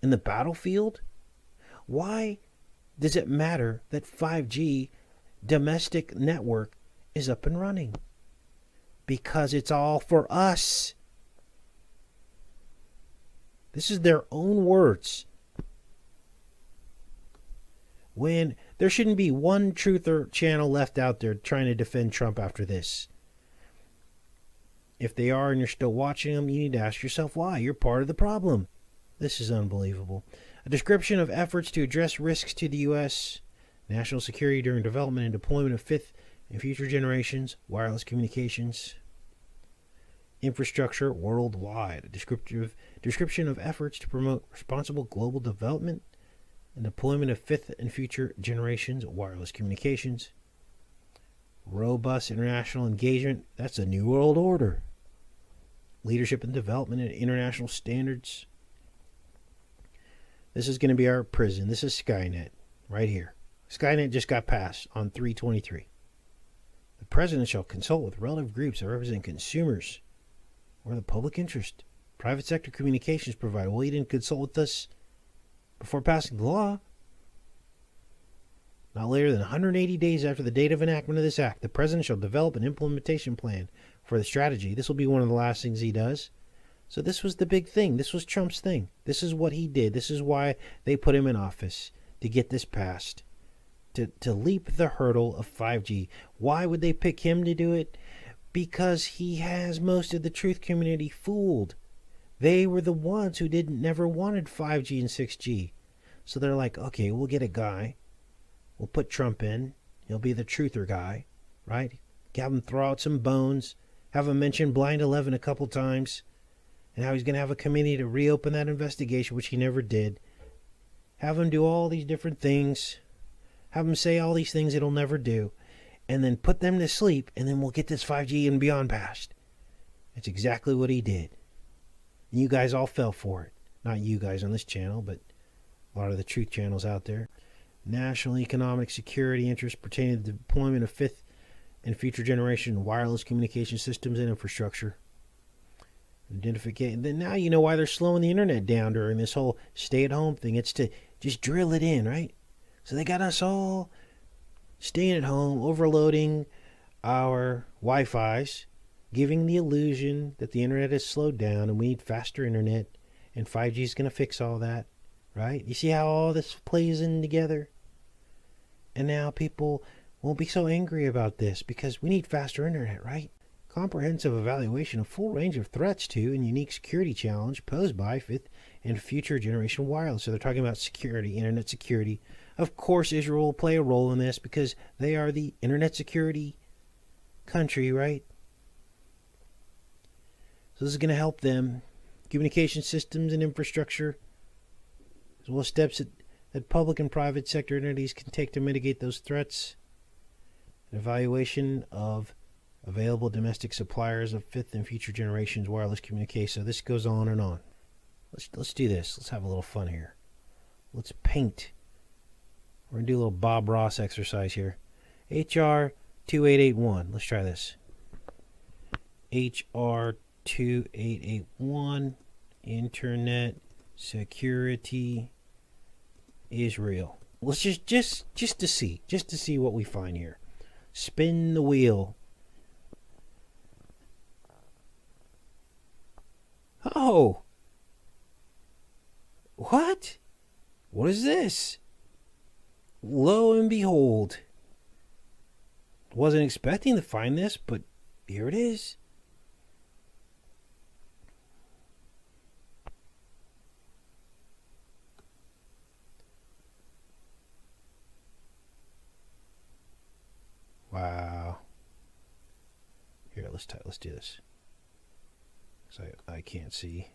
in the battlefield? Why does it matter that 5G domestic network is up and running? Because it's all for us. This is their own words. When there shouldn't be one truther channel left out there trying to defend Trump after this. If they are and you're still watching them, you need to ask yourself why. You're part of the problem. This is unbelievable. A description of efforts to address risks to the U.S. national security during development and deployment of fifth and future generations wireless communications infrastructure worldwide. A description of efforts to promote responsible global development and deployment of fifth and future generations wireless communications. Robust international engagement. That's a new world order. Leadership and development and international standards. This is going to be our prison. This is Skynet right here. Skynet just got passed on 3/23. The president shall consult with relative groups that represent consumers or the public interest. Private sector communications provider. Well, he didn't consult with us before passing the law. Not later than 180 days after the date of enactment of this act, the president shall develop an implementation plan for the strategy. This will be one of the last things he does. So this was the big thing. This was Trump's thing. This is what he did. This is why they put him in office, to get this passed, to leap the hurdle of 5G. Why would they pick him to do it? Because he has most of the truth community fooled. They were the ones who never wanted 5G and 6G. So they're like, okay, we'll get a guy. We'll put Trump in. He'll be the truther guy, right? Have him throw out some bones. Have him mention Blind 11 a couple times. And how he's going to have a committee to reopen that investigation, which he never did. Have him do all these different things. Have him say all these things it'll never do. And then put them to sleep. And then we'll get this 5G and beyond passed. That's exactly what he did. And you guys all fell for it. Not you guys on this channel, but a lot of the truth channels out there. National economic security interests pertaining to the deployment of fifth and future generation wireless communication systems and infrastructure. Identification. Then now you know why they're slowing the internet down during this whole stay-at-home thing. It's to just drill it in, right? So they got us all staying at home, overloading our Wi-Fi's, giving the illusion that the internet has slowed down and we need faster internet, and 5G is going to fix all that, right? You see how all this plays in together? And now people won't be so angry about this because we need faster internet, right? Comprehensive evaluation of full range of threats to and unique security challenge posed by fifth and future generation wireless. So they're talking about security, internet security. Of course, Israel will play a role in this because they are the internet security country, right? So this is going to help them. Communication systems and infrastructure, as well as steps that public and private sector entities can take to mitigate those threats. An evaluation of available domestic suppliers of fifth and future generations wireless communication. So this goes on and on. Let's do this. Let's have a little fun here. Let's paint. We're going to do a little Bob Ross exercise here. HR 2881. Let's try this. HR 2881. Internet security Israel. Let's just to see what we find here. Spin the wheel. Oh. What? What is this? Lo and behold. Wasn't expecting to find this, but here it is. Wow. Here, let's do this. So I can't see.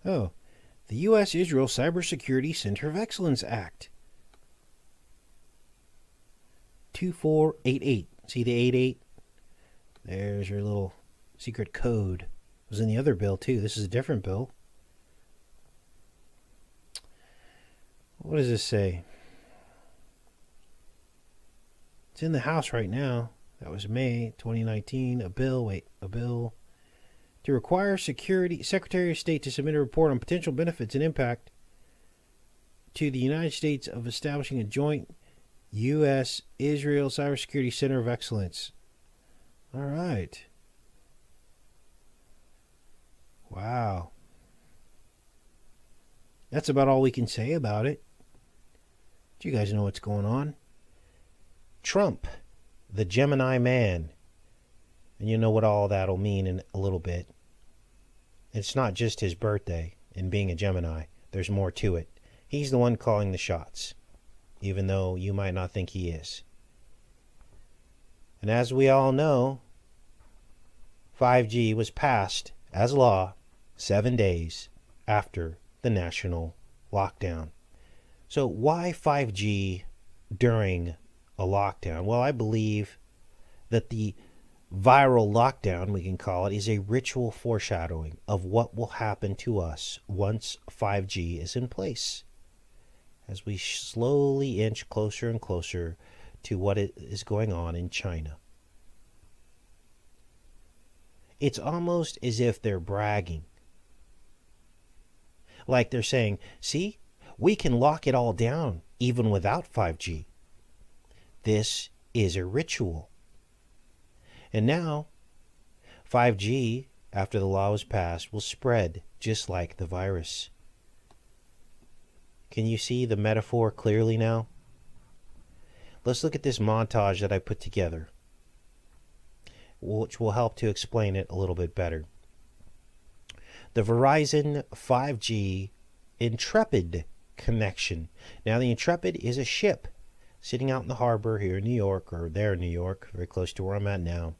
Oh, the U.S. Israel Cybersecurity Center of Excellence Act. 2488. See the 88? There's your little secret code. It was in the other bill, too. This is a different bill. What does this say? It's in the House right now. That was May 2019. A bill to require Secretary of State to submit a report on potential benefits and impact to the United States of establishing a joint U.S.-Israel Cybersecurity Center of Excellence. All right. Wow. That's about all we can say about it. Do you guys know what's going on? Trump, the Gemini man. And you know what all that'll mean in a little bit. It's not just his birthday and being a Gemini. There's more to it. He's the one calling the shots, even though you might not think he is. And as we all know, 5G was passed as law 7 days after the national lockdown. So why 5G during a lockdown? Well, I believe that the viral lockdown, we can call it, is a ritual foreshadowing of what will happen to us once 5G is in place. As we slowly inch closer and closer to what is going on in China. It's almost as if they're bragging. Like they're saying, see, we can lock it all down even without 5G. This is a ritual. And now, 5G, after the law was passed, will spread just like the virus. Can you see the metaphor clearly now? Let's look at this montage that I put together, which will help to explain it a little bit better. The Verizon 5G Intrepid connection. Now, the Intrepid is a ship sitting out in the harbor here in New York, or there in New York, very close to where I'm at now.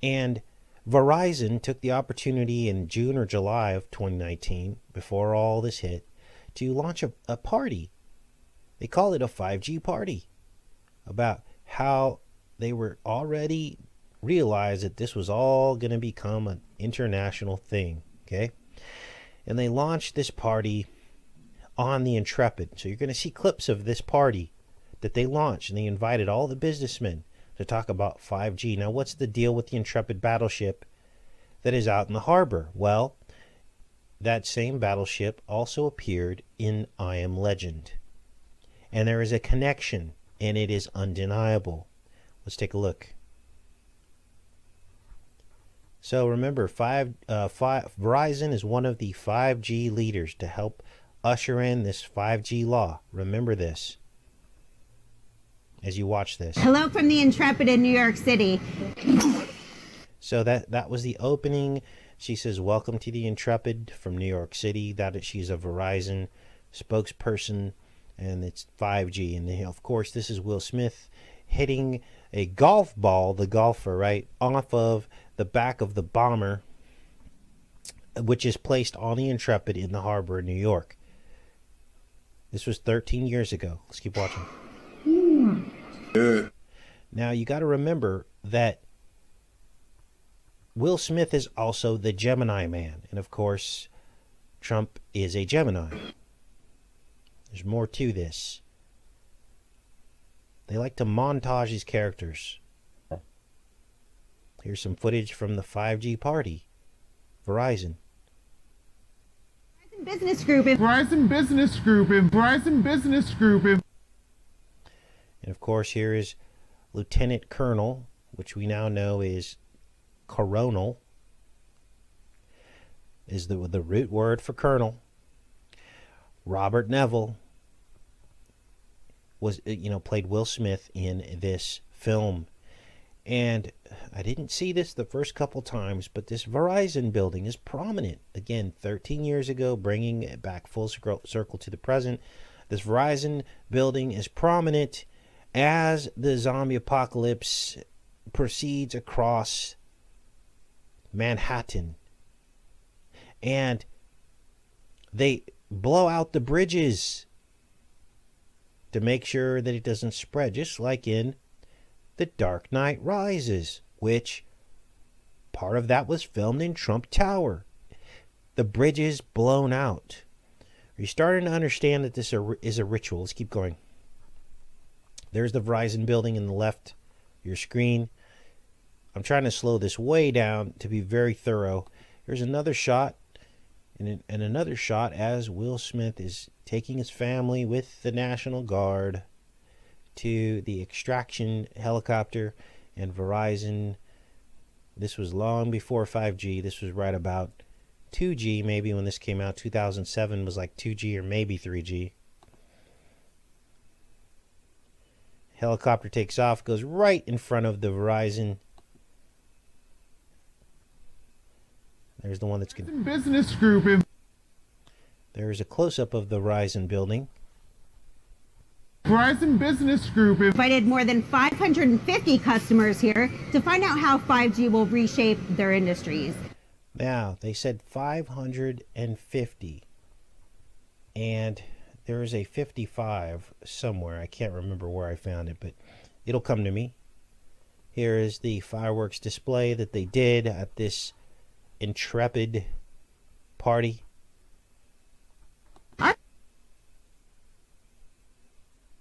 And Verizon took the opportunity in June or July of 2019, before all this hit, to launch a party. They call it a 5G party, about how they were already realized that this was all going to become an international thing, okay? And they launched this party on the Intrepid. So you're going to see clips of this party that they launched, and they invited all the businessmen to talk about 5G. Now, what's the deal with the Intrepid battleship that is out in the harbor? Well, that same battleship also appeared in I Am Legend. And there is a connection, and it is undeniable. Let's take a look. So remember, Verizon is one of the 5G leaders to help usher in this 5G law. Remember this as you watch this. Hello from the Intrepid in New York City. So that was the opening. She says, welcome to the Intrepid from New York City. She's a Verizon spokesperson, and it's 5G. And of course, this is Will Smith hitting a golf ball, the golfer, right, off of the back of the bomber, which is placed on the Intrepid in the harbor in New York. This was 13 years ago. Let's keep watching. Now, you got to remember that Will Smith is also the Gemini man. And, of course, Trump is a Gemini. There's more to this. They like to montage these characters. Here's some footage from the 5G party. Verizon. Business Group. Verizon Business Group and Verizon Business Group. And of course, here is Lieutenant Colonel, which we now know is coronal, is the root word for colonel. Robert Neville was, played Will Smith in this film. And I didn't see this the first couple times, but this Verizon building is prominent. Again, 13 years ago, bringing it back full circle to the present. This Verizon building is prominent as the zombie apocalypse proceeds across Manhattan. And they blow out the bridges to make sure that it doesn't spread, just like in The Dark Knight Rises, which part of that was filmed in Trump Tower. The bridges blown out. Are you starting to understand that this is a ritual? Let's keep going. There's the Verizon building in the left of your screen. I'm trying to slow this way down to be very thorough. Here's another shot, and another shot as Will Smith is taking his family with the National Guard to the extraction helicopter. And Verizon, this was long before 5G. This was right about 2G, maybe, when this came out. 2007 was like 2G or maybe 3G. Helicopter takes off, goes right in front of the Verizon. There's the one that's going. Business Group. There's a close-up of the Verizon building. Verizon Business Group Invited more than 550 customers here to find out how 5G will reshape their industries. Now, they said 550. And there is a 55 somewhere. I can't remember where I found it, but it'll come to me. Here is the fireworks display that they did at this intrepid party.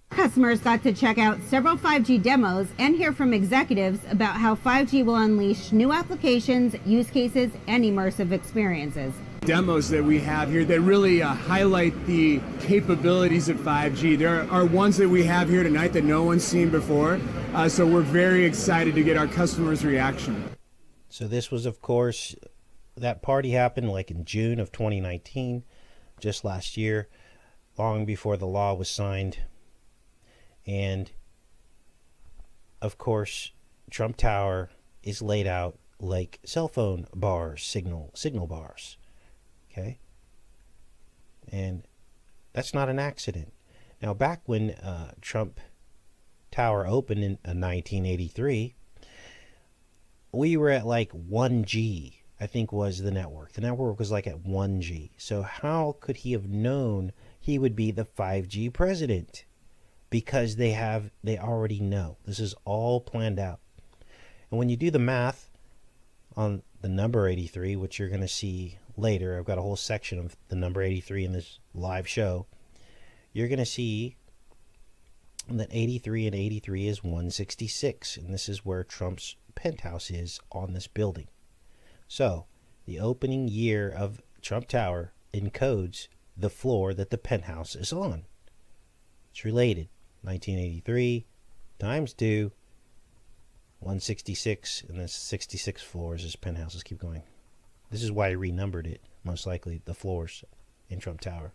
Customers got to check out several 5G demos and hear from executives about how 5G will unleash new applications, use cases, and immersive experiences. Demos that we have here that really highlight the capabilities of 5G. There are ones that we have here tonight that no one's seen before, so we're very excited to get our customers' reaction. So this was, of course, that party happened like in June of 2019, just last year, long before the law was signed. And, of course, Trump Tower is laid out like cell phone bars, signal bars. Okay? And that's not an accident. Now, back when Trump Tower opened in 1983, we were at like 1G, I think was the network. The network was like at 1G. So how could he have known he would be the 5G president? Because they already know. This is all planned out. And when you do the math on the number 83, which you're going to see later, I've got a whole section of the number 83 in this live show, you're going to see that 83 and 83 is 166. And this is where Trump's penthouse is on this building. So the opening year of Trump Tower encodes the floor that the penthouse is on. It's related. 1983 times 2, 166, and then 66 floors as penthouses. Keep going. This is why I renumbered it, most likely, the floors in Trump Tower.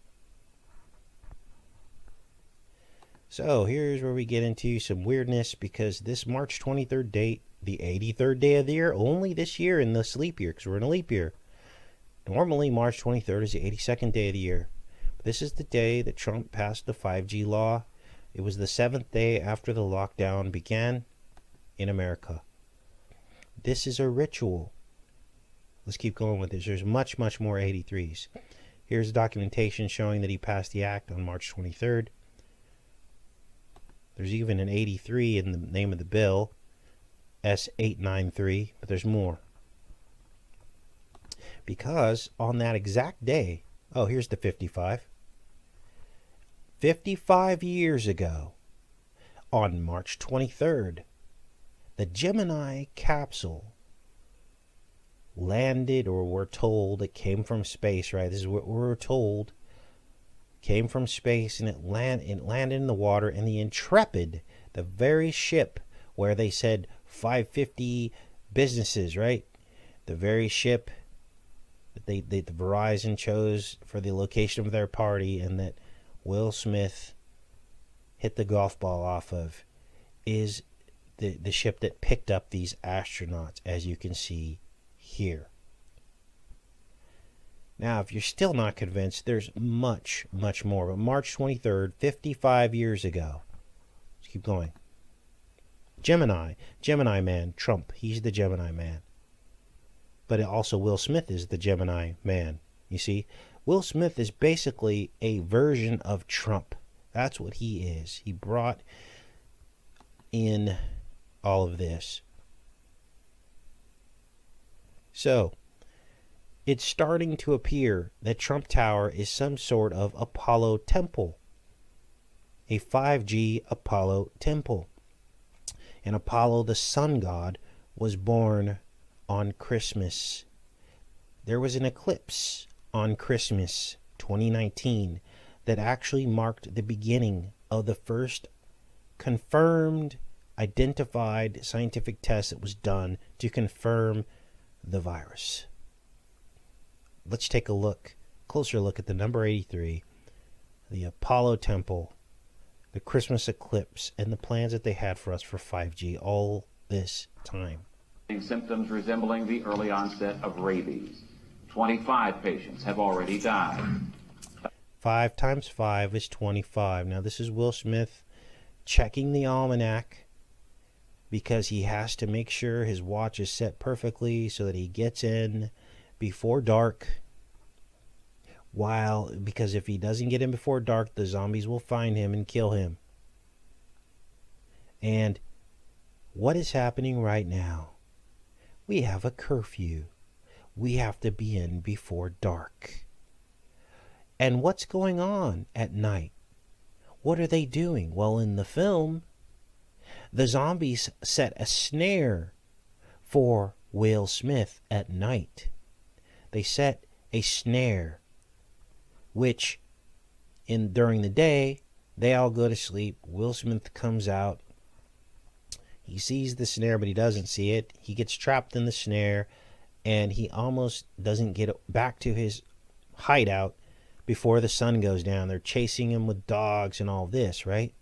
So here's where we get into some weirdness, because this March 23rd date, the 83rd day of the year, only this year in this leap year, because we're in a leap year. Normally, March 23rd is the 82nd day of the year. But this is the day that Trump passed the 5G law. It was the 7th day after the lockdown began in America. This is a ritual. Let's keep going with this. There's much, much more 83s. Here's documentation showing that he passed the act on March 23rd. There's even an 83 in the name of the bill, S893, but there's more. Because on that exact day, oh, here's the 55. 55 years ago, on March 23rd, the Gemini capsule landed, or we're told it came from space, right? This is what we're told. Came from space, and it landed in the water. And the Intrepid, the very ship where they said 550 businesses, right? The very ship that the Verizon chose for the location of their party, and that Will Smith hit the golf ball off of, is the ship that picked up these astronauts, as you can see here. Now, if you're still not convinced, there's much, much more. But March 23rd, 55 years ago. Let's keep going. Gemini Man, Trump, he's the Gemini Man. But also Will Smith is the Gemini Man. You see, Will Smith is basically a version of Trump. That's what he is. He brought in all of this. So, it's starting to appear that Trump Tower is some sort of Apollo temple. A 5G Apollo temple. And Apollo, the sun god, was born on Christmas. There was an eclipse on Christmas 2019 that actually marked the beginning of the first confirmed, identified scientific test that was done to confirm the virus. Let's take a closer look at the number 83, the Apollo temple, the Christmas eclipse, and the plans that they had for us for 5G all this time. Symptoms resembling the early onset of rabies. 25 patients have already died. 5 times 5 is 25. Now, this is Will Smith checking the almanac because he has to make sure his watch is set perfectly so that he gets in before dark. Because if he doesn't get in before dark, the zombies will find him and kill him. And what is happening right now? We have a curfew. We have to be in before dark. And what's going on at night? What are they doing? Well, in the film, the zombies set a snare for Will Smith at night. They set a snare, which during the day, they all go to sleep. Will Smith comes out. He sees the snare, but he doesn't see it. He gets trapped in the snare, and he almost doesn't get back to his hideout before the sun goes down. They're chasing him with dogs and all this, right?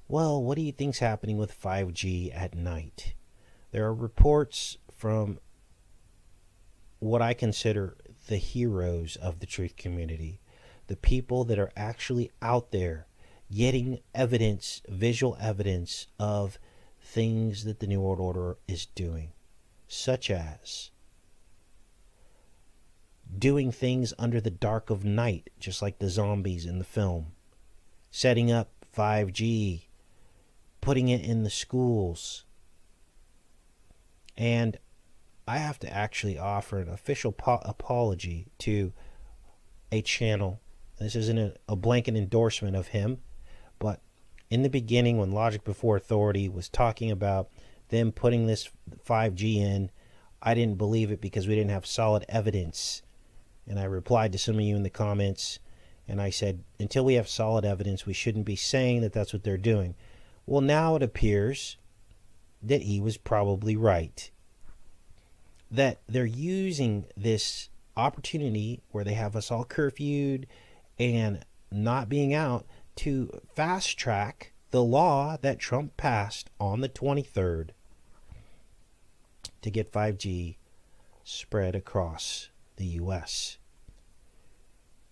Well, what do you think's happening with 5G at night? There are reports from what I consider the heroes of the truth community, the people that are actually out there getting evidence, visual evidence of things that the New World Order is doing, such as doing things under the dark of night, just like the zombies in the film, setting up 5G, putting it in the schools. And I have to actually offer an official apology to a channel. This isn't a blanket endorsement of him, but in the beginning, when Logic Before Authority was talking about them putting this 5G in, I didn't believe it because we didn't have solid evidence. And I replied to some of you in the comments, and I said, until we have solid evidence, we shouldn't be saying that that's what they're doing. Well, now it appears that he was probably right. That they're using this opportunity where they have us all curfewed and not being out to fast track the law that Trump passed on the 23rd to get 5G spread across the U.S.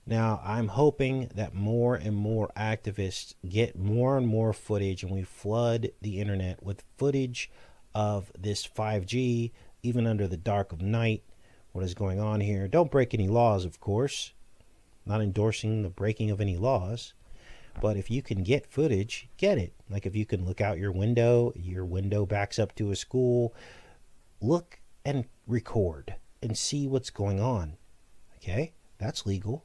Now, I'm hoping that more and more activists get more and more footage, and we flood the internet with footage of this 5G, even under the dark of night. What is going on here? Don't break any laws, of course. Not endorsing the breaking of any laws. But if you can get footage, get it. Like if you can look out your window backs up to a school, look and record and see what's going on. Okay? That's legal.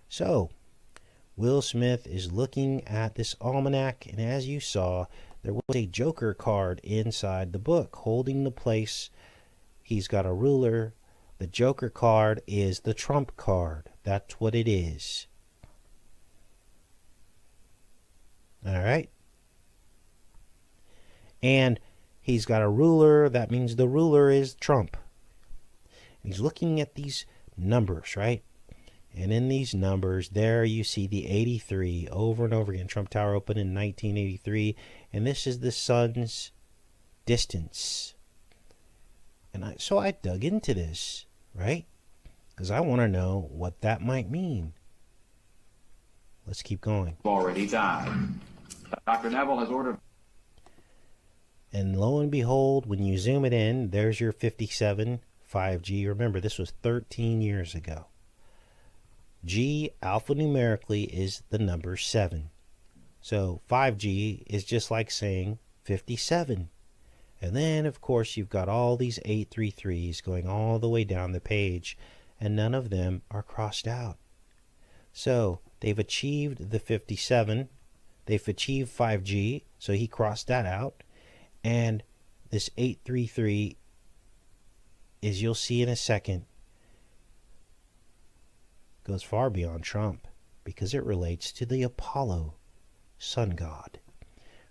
So, Will Smith is looking at this almanac, and as you saw, there was a Joker card inside the book holding the place he's got a ruler. The Joker card is the Trump card. That's what it is. All right. And he's got a ruler. That means the ruler is Trump. He's looking at these numbers, right? And in these numbers, there you see the 83 over and over again. Trump Tower opened in 1983. And this is the sun's distance. And so I dug into this, right? Because I want to know what that might mean. Let's keep going. Already died. Dr. Neville has ordered. And lo and behold, when you zoom it in, there's your 57 5G. Remember, this was 13 years ago. G, alphanumerically, is the number 7. So 5G is just like saying 57. And then, of course, you've got all these 833s going all the way down the page, and none of them are crossed out. So they've achieved the 57. They've achieved 5G, so he crossed that out. And this 833, as you'll see in a second, goes far beyond Trump because it relates to the Apollo sun god.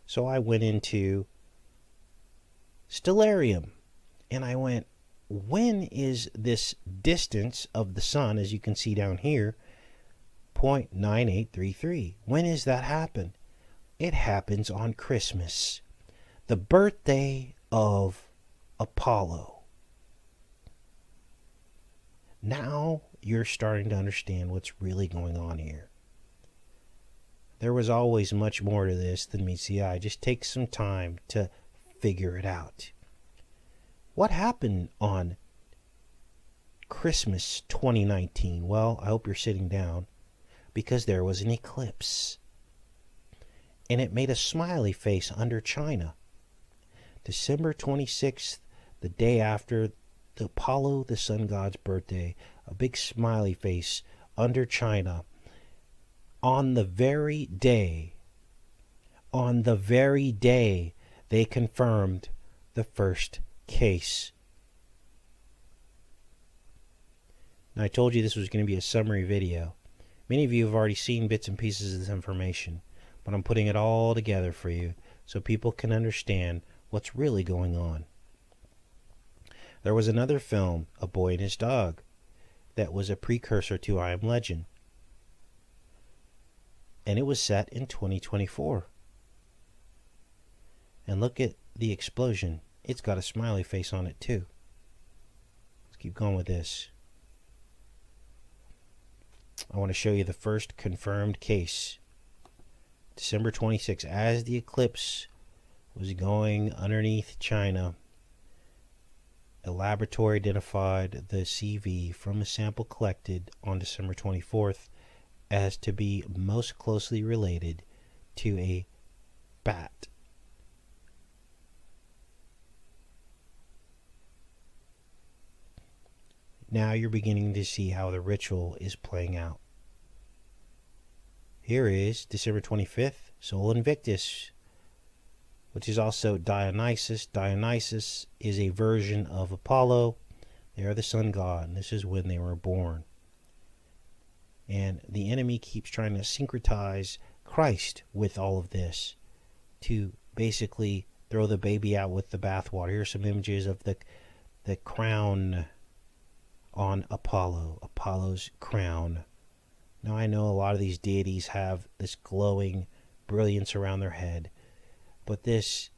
So I went into Stellarium and I went, when is this distance of the sun, as you can see down here, 0.9833? When does that happen? It happens on Christmas, the birthday of Apollo. Now you're starting to understand what's really going on here. There was always much more to this than meets the eye. Just take some time to figure it out. What happened on Christmas 2019? Well, I hope you're sitting down, because there was an eclipse. And it made a smiley face under China. December 26th, the day after the Apollo, the sun god's birthday, a big smiley face under China. On the very day they confirmed the first case. Now, I told you this was going to be a summary video. Many of you have already seen bits and pieces of this information, but I'm putting it all together for you so people can understand what's really going on. There was another film, A Boy and His Dog, that was a precursor to I Am Legend. And it was set in 2024. And look at the explosion. It's got a smiley face on it too. Let's keep going with this. I want to show you the first confirmed case. December 26th, as the eclipse was going underneath China, a laboratory identified the CV from a sample collected on December 24th as to be most closely related to a bat. Now you're beginning to see how the ritual is playing out. Here is December 25th, Sol Invictus, which is also Dionysus. Dionysus is a version of Apollo. They are the sun god, and this is when they were born. And the enemy keeps trying to syncretize Christ with all of this to basically throw the baby out with the bathwater. Here's some images of the crown on Apollo, Apollo's crown. Now I know a lot of these deities have this glowing brilliance around their head, but this,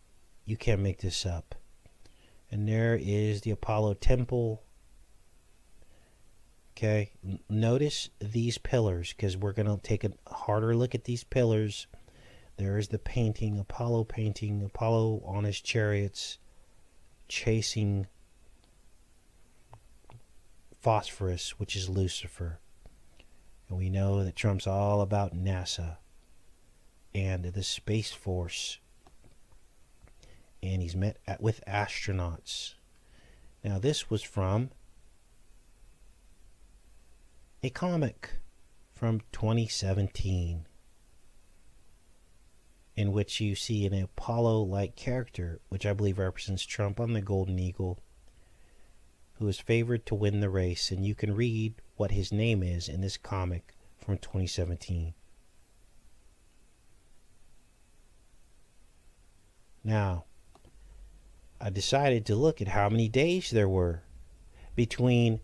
you can't make this up. And there is the Apollo temple. Okay, notice these pillars, because we're going to take a harder look at these pillars. There is the painting, Apollo on his chariots, chasing Phosphorus, which is Lucifer. And we know that Trump's all about NASA and the Space Force. And he's met with astronauts. Now this was from a comic from 2017 in which you see an Apollo-like character, which I believe represents Trump on the Golden Eagle. who is favored to win the race, and you can read what his name is in this comic from 2017. Now, I decided to look at how many days there were between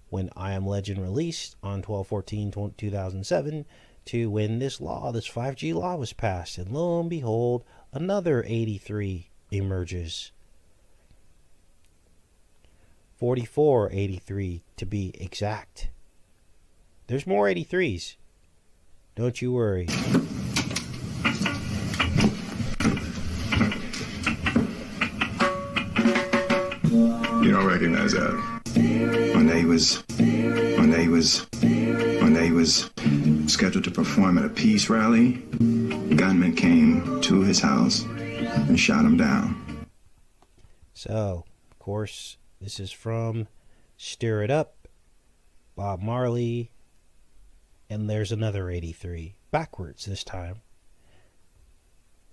when I Am Legend released on 12/14/2007 to when this 5G law was passed. And lo and behold, another 83 emerges. 4483 to be exact. There's more 83s. Don't you worry. You don't recognize that. When they was scheduled to perform at a peace rally, gunmen came to his house and shot him down. So, of course, this is from Stir It Up, Bob Marley, and there's another 83. Backwards this time.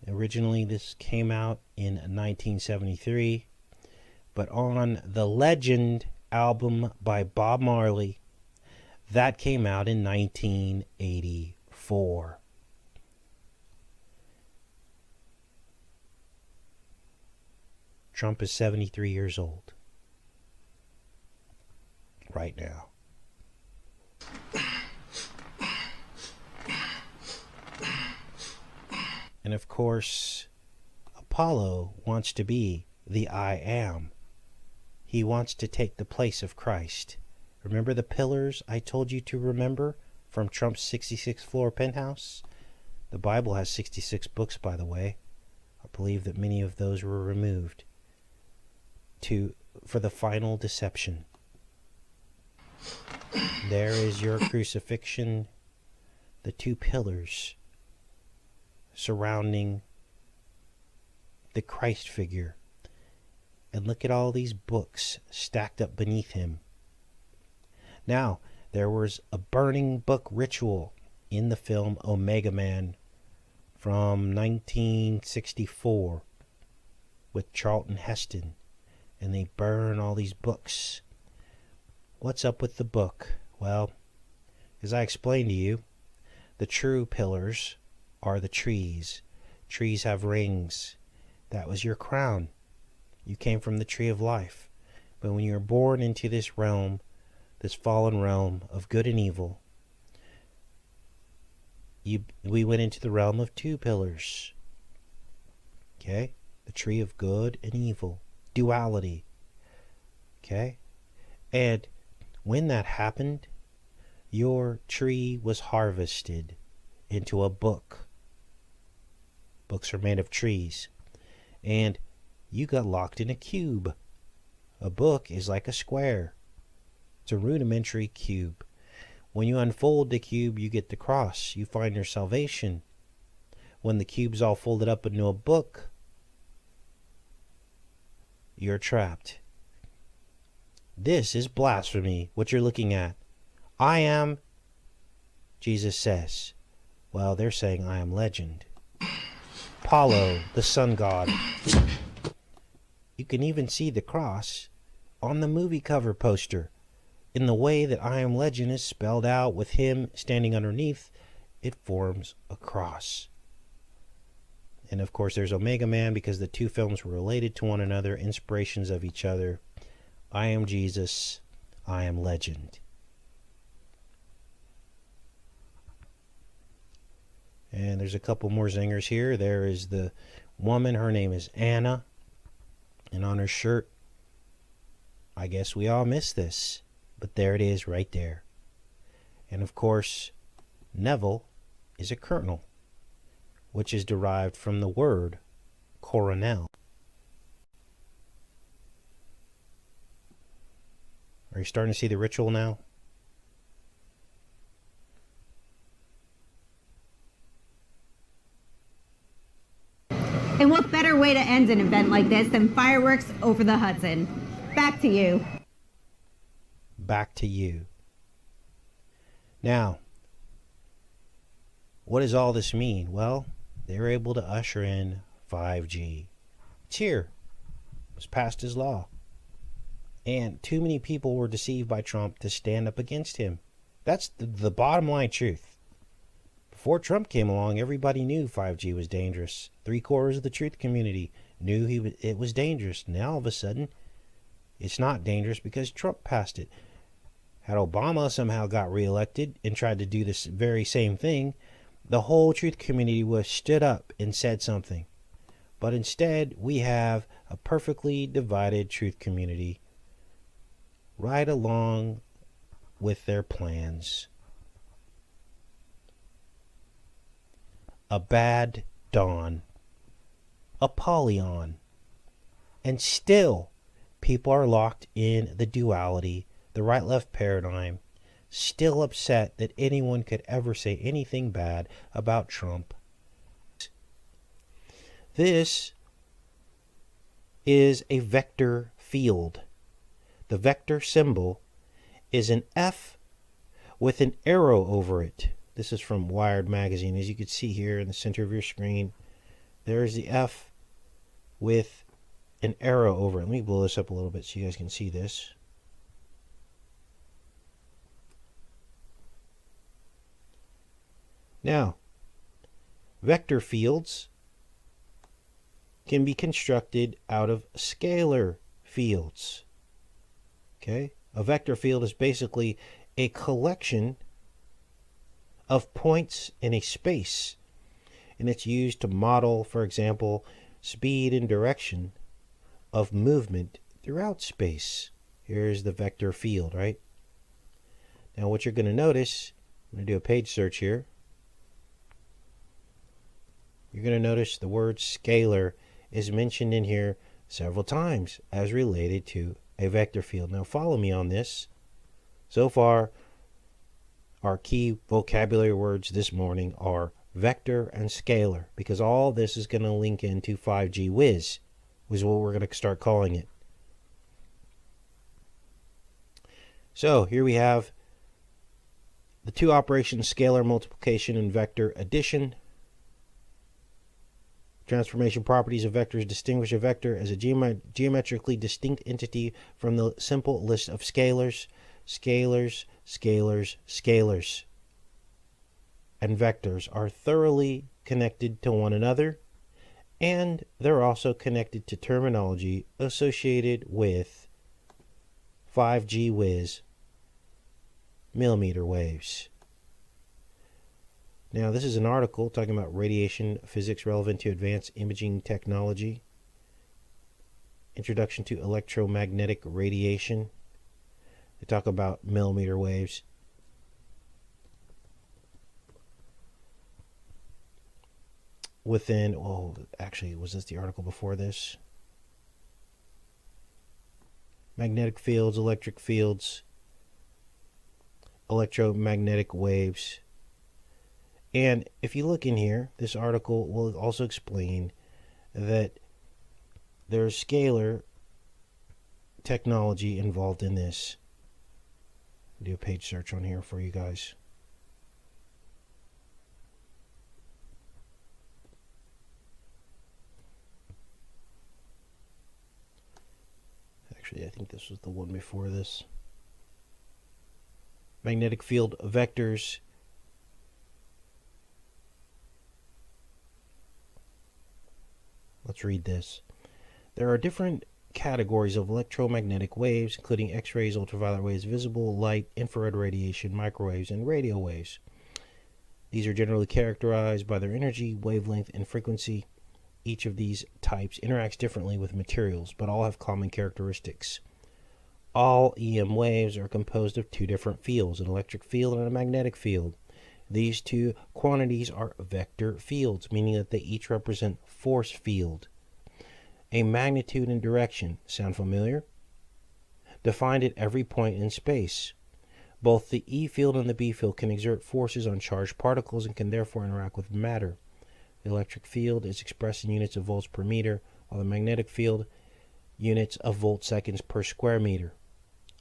Originally, this came out in 1973, but on the Legend album by Bob Marley, that came out in 1984. Trump is 73 years old right now. And of course, Apollo wants to be the I Am. He wants to take the place of Christ. Remember the pillars I told you to remember from Trump's 66th floor penthouse? The Bible has 66 books, by the way. I believe that many of those were removed for the final deception. There is your crucifixion, the two pillars surrounding the Christ figure. And look at all these books stacked up beneath him. Now, there was a burning book ritual in the film Omega Man from 1964 with Charlton Heston. And they burn all these books. What's up with the book? Well, as I explained to you, the true pillars are the trees. Trees have rings. That was your crown. You came from the tree of life. But when you were born into this realm, this fallen realm of good and evil, we went into the realm of two pillars. Okay? The tree of good and evil. Duality. Okay? And when that happened, your tree was harvested into a book. Books are made of trees. And you got locked in a cube. A book is like a square. It's a rudimentary cube. When you unfold the cube, you get the cross. You find your salvation. When the cube's all folded up into a book, you're trapped. This is blasphemy, what you're looking at. I am, Jesus says. Well, they're saying I am legend. Apollo, the sun god. You can even see the cross on the movie cover poster. In the way that I am legend is spelled out with him standing underneath, it forms a cross. And of course there's Omega Man because the two films were related to one another, inspirations of each other. I am Jesus, I am legend. And there's a couple more zingers here. There is the woman, her name is Anna. And on her shirt, I guess we all missed this. But there it is right there. And of course, Neville is a colonel, which is derived from the word coronel. Are you starting to see the ritual now? And what better way to end an event like this than fireworks over the Hudson? Back to you. Back to you. Now, what does all this mean? Well, they were able to usher in 5G. It's here. It was passed as law. And too many people were deceived by Trump to stand up against him. That's the bottom line truth. Before Trump came along, everybody knew 5G was dangerous. 3/4 of the truth community knew it was dangerous. Now all of a sudden, it's not dangerous because Trump passed it. Had Obama somehow got reelected and tried to do this very same thing, the whole truth community would have stood up and said something. But instead, we have a perfectly divided truth community right along with their plans. A bad dawn, Apollyon, and still people are locked in the duality, the right-left paradigm, still upset that anyone could ever say anything bad about Trump. This is a vector field. The vector symbol is an F with an arrow over it. This is from Wired magazine. As you can see here in the center of your screen, there's the F with an arrow over it. Let me blow this up a little bit so you guys can see this. Now, vector fields can be constructed out of scalar fields. Okay? A vector field is basically a collection of points in a space, and it's used to model, for example, speed and direction of movement throughout space. Here's the vector field, right? Now what you're going to notice, I'm going to do a page search here. You're going to notice the word scalar is mentioned in here several times as related to a vector field. Now follow me on this. So far, our key vocabulary words this morning are vector and scalar, because all this is going to link into 5G whiz, is what we're going to start calling it. So here we have the two operations, scalar multiplication and vector addition. Transformation properties of vectors distinguish a vector as a geometrically distinct entity from the simple list of scalars. Scalars, scalars, scalars, and vectors are thoroughly connected to one another, and they're also connected to terminology associated with 5G whiz millimeter waves. Now, this is an article talking about radiation physics relevant to advanced imaging technology, introduction to electromagnetic radiation. They talk about millimeter waves. Within, actually, was this the article before this? Magnetic fields, electric fields, electromagnetic waves. And if you look in here, this article will also explain that there's scalar technology involved in this. I'll do a page search on here for you guys. Actually, I think this was the one before this. Magnetic field vectors. Let's read this. There are different categories of electromagnetic waves, including X-rays, ultraviolet waves, visible light, infrared radiation, microwaves, and radio waves. These are generally characterized by their energy, wavelength, and frequency. Each of these types interacts differently with materials, but all have common characteristics. All EM waves are composed of two different fields, an electric field and a magnetic field. These two quantities are vector fields, meaning that they each represent force field. A magnitude and direction, sound familiar? Defined at every point in space. Both the E field and the B field can exert forces on charged particles and can therefore interact with matter. The electric field is expressed in units of volts per meter, while the magnetic field units of volt seconds per square meter,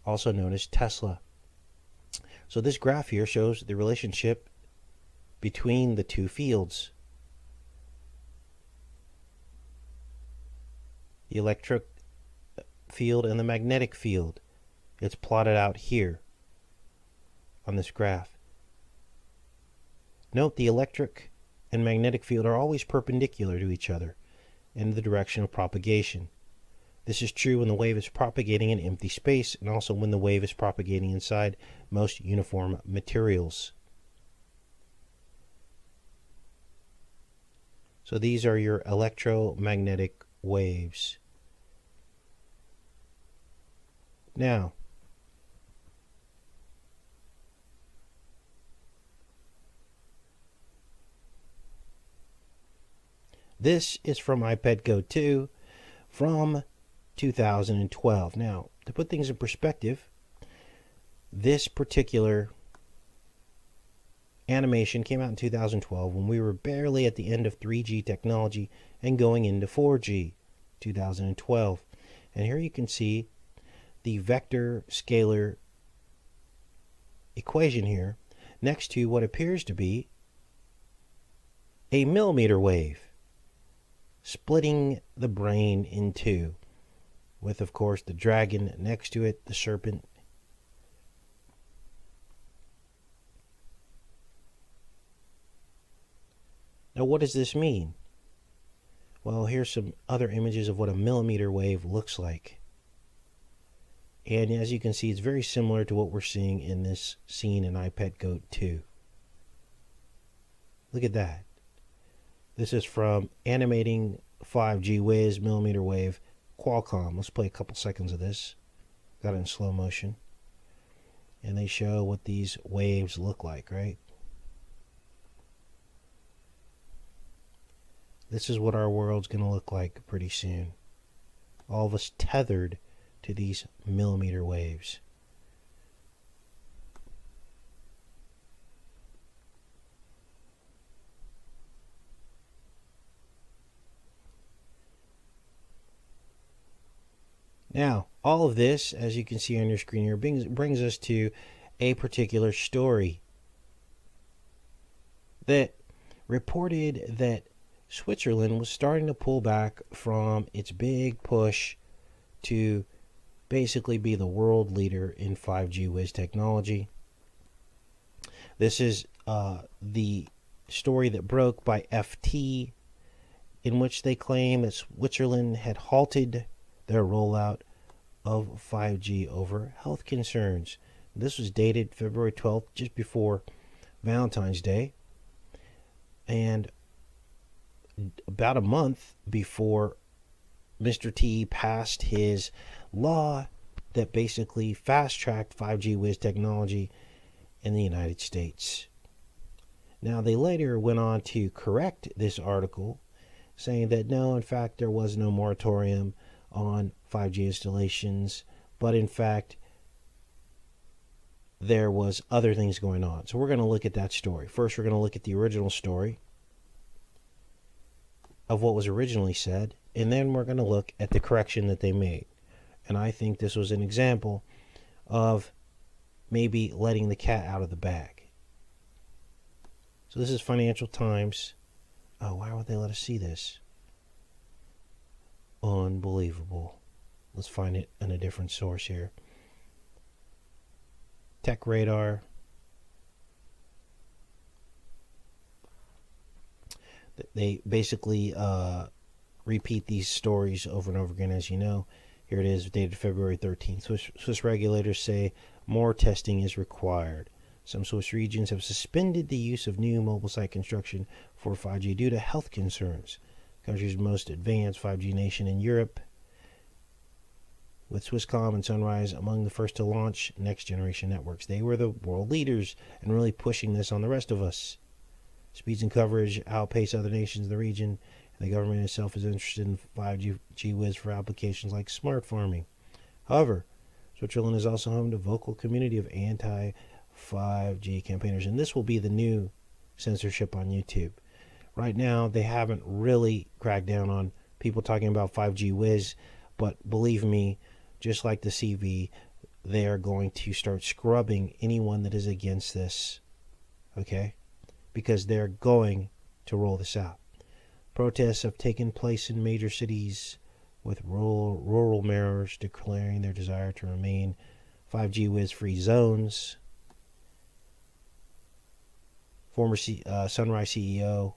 also known as Tesla. So this graph here shows the relationship between the two fields. The electric field and the magnetic field. It's plotted out here on this graph. Note the electric and magnetic field are always perpendicular to each other in the direction of propagation. This is true when the wave is propagating in empty space and also when the wave is propagating inside most uniform materials. So these are your electromagnetic waves. Now, this is from iPad Go 2 from 2012. Now, to put things in perspective, this particular animation came out in 2012 when we were barely at the end of 3G technology and going into 4G, 2012. And here you can see the vector scalar equation here next to what appears to be a millimeter wave, splitting the brain in two, with, of course, the dragon next to it, the serpent. Now, what does this mean? Well, here's some other images of what a millimeter wave looks like. And as you can see, it's very similar to what we're seeing in this scene in iPad Go 2. Look at that. This is from Animating 5G Whiz Millimeter Wave Qualcomm. Let's play a couple seconds of this. Got it in slow motion. And they show what these waves look like, right? This is what our world's going to look like pretty soon. All of us tethered to these millimeter waves. Now, all of this, as you can see on your screen here, brings us to a particular story that reported that Switzerland was starting to pull back from its big push to basically be the world leader in 5G Whiz technology. This is the story that broke by FT, in which they claim that Switzerland had halted their rollout of 5G over health concerns. This was dated February 12th, just before Valentine's Day, and about a month before Mr. T passed his law that basically fast-tracked 5G Whiz technology in the United States. Now, they later went on to correct this article, saying that no, in fact, there was no moratorium on 5G installations, but in fact, there was other things going on. So we're going to look at that story. First, we're going to look at the original story of what was originally said, and then we're going to look at the correction that they made. And I think this was an example of maybe letting the cat out of the bag. So this is Financial Times. Oh, why would they let us see this? Unbelievable. Let's find it in a different source here. Tech Radar. They basically repeat these stories over and over again, as you know. Here it is, dated February 13th. Swiss regulators say more testing is required. Some Swiss regions have suspended the use of new mobile site construction for 5G due to health concerns. Country's most advanced 5G nation in Europe, with Swisscom and Sunrise among the first to launch next-generation networks. They were the world leaders and really pushing this on the rest of us. Speeds and coverage outpace other nations in the region, and the government itself is interested in 5G Whiz for applications like smart farming. However, Switzerland is also home to a vocal community of anti-5G campaigners, and this will be the new censorship on YouTube. Right now, they haven't really cracked down on people talking about 5G Whiz, but believe me, just like the CV, they are going to start scrubbing anyone that is against this, okay? Because they're going to roll this out. Protests have taken place in major cities with rural mayors declaring their desire to remain 5G whiz-free zones. Former Sunrise CEO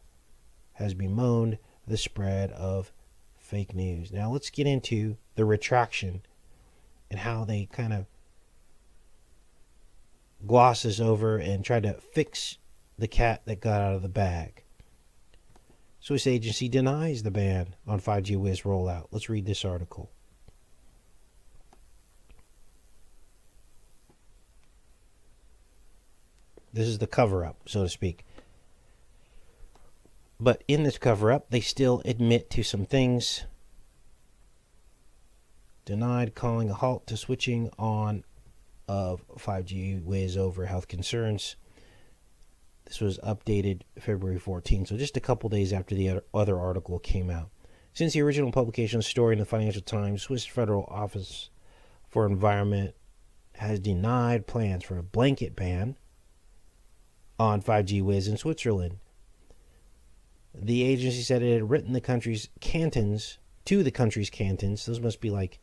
has bemoaned the spread of fake news. Now let's get into the retraction and how they kind of glosses over and try to fix the cat that got out of the bag. Swiss agency denies the ban on 5G whiz rollout. Let's read this article. This is the cover-up, so to speak. But in this cover-up, they still admit to some things. Denied calling a halt to switching on of 5G whiz over health concerns. This was updated February 14, so just a couple days after the other article came out. Since the original publication of the story in the Financial Times, Swiss Federal Office for Environment has denied plans for a blanket ban on 5G whiz in Switzerland. The agency said it had written the country's cantons, those must be like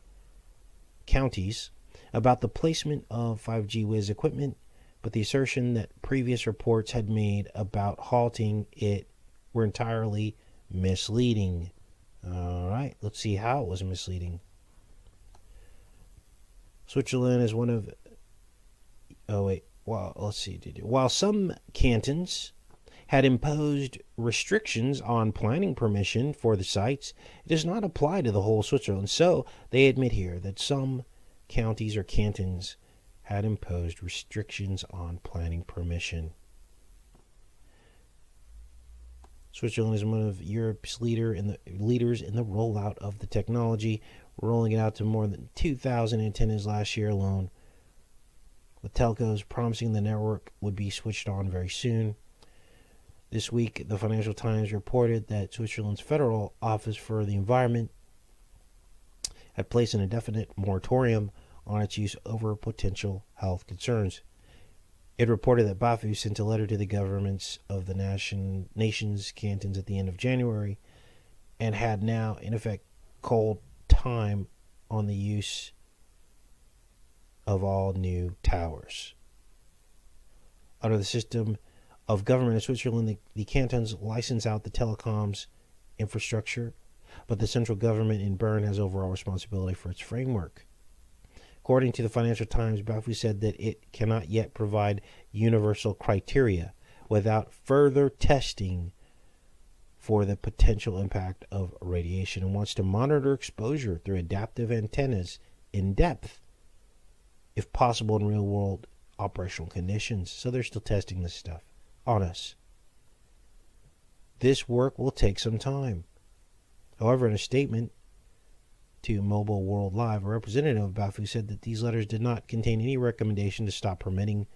counties, about the placement of 5G whiz equipment, but the assertion that previous reports had made about halting it were entirely misleading. All right, let's see how it was misleading. Switzerland is one of... let's see. While some cantons had imposed restrictions on planning permission for the sites, it does not apply to the whole Switzerland. So they admit here that some counties or cantons had imposed restrictions on planning permission. Switzerland is one of Europe's leaders in the rollout of the technology, rolling it out to more than 2,000 antennas last year alone, with telcos promising the network would be switched on very soon. This week, the Financial Times reported that Switzerland's Federal Office for the Environment had placed an indefinite moratorium on its use over potential health concerns. It reported that BAFU sent a letter to the governments of the nation's cantons at the end of January and had now, in effect, called time on the use of all new towers. Under the system of government of Switzerland, the cantons license out the telecoms infrastructure, but the central government in Bern has overall responsibility for its framework. According to the Financial Times, BAFU said that it cannot yet provide universal criteria without further testing for the potential impact of radiation and wants to monitor exposure through adaptive antennas in depth, if possible, in real-world operational conditions. So they're still testing this stuff on us. This work will take some time. However, in a statement to Mobile World Live, a representative of BAFU said that these letters did not contain any recommendation to stop permitting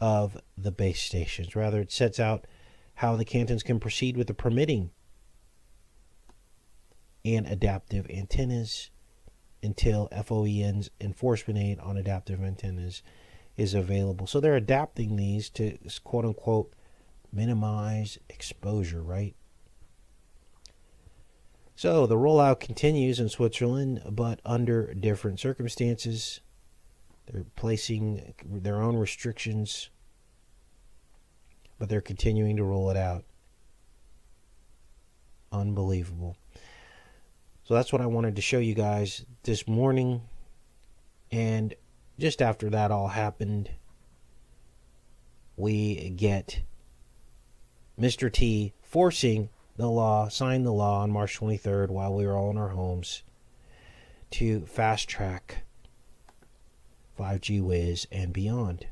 of the base stations. Rather, it sets out how the cantons can proceed with the permitting and adaptive antennas until FOEN's enforcement aid on adaptive antennas is available. So they're adapting these to, quote-unquote, minimize exposure, right? So the rollout continues in Switzerland, but under different circumstances. They're placing their own restrictions, but they're continuing to roll it out. Unbelievable. So that's what I wanted to show you guys this morning. And just after that all happened, we get Mr. T forcing the law, signed the law on March 23rd while we were all in our homes to fast track 5G whiz and beyond.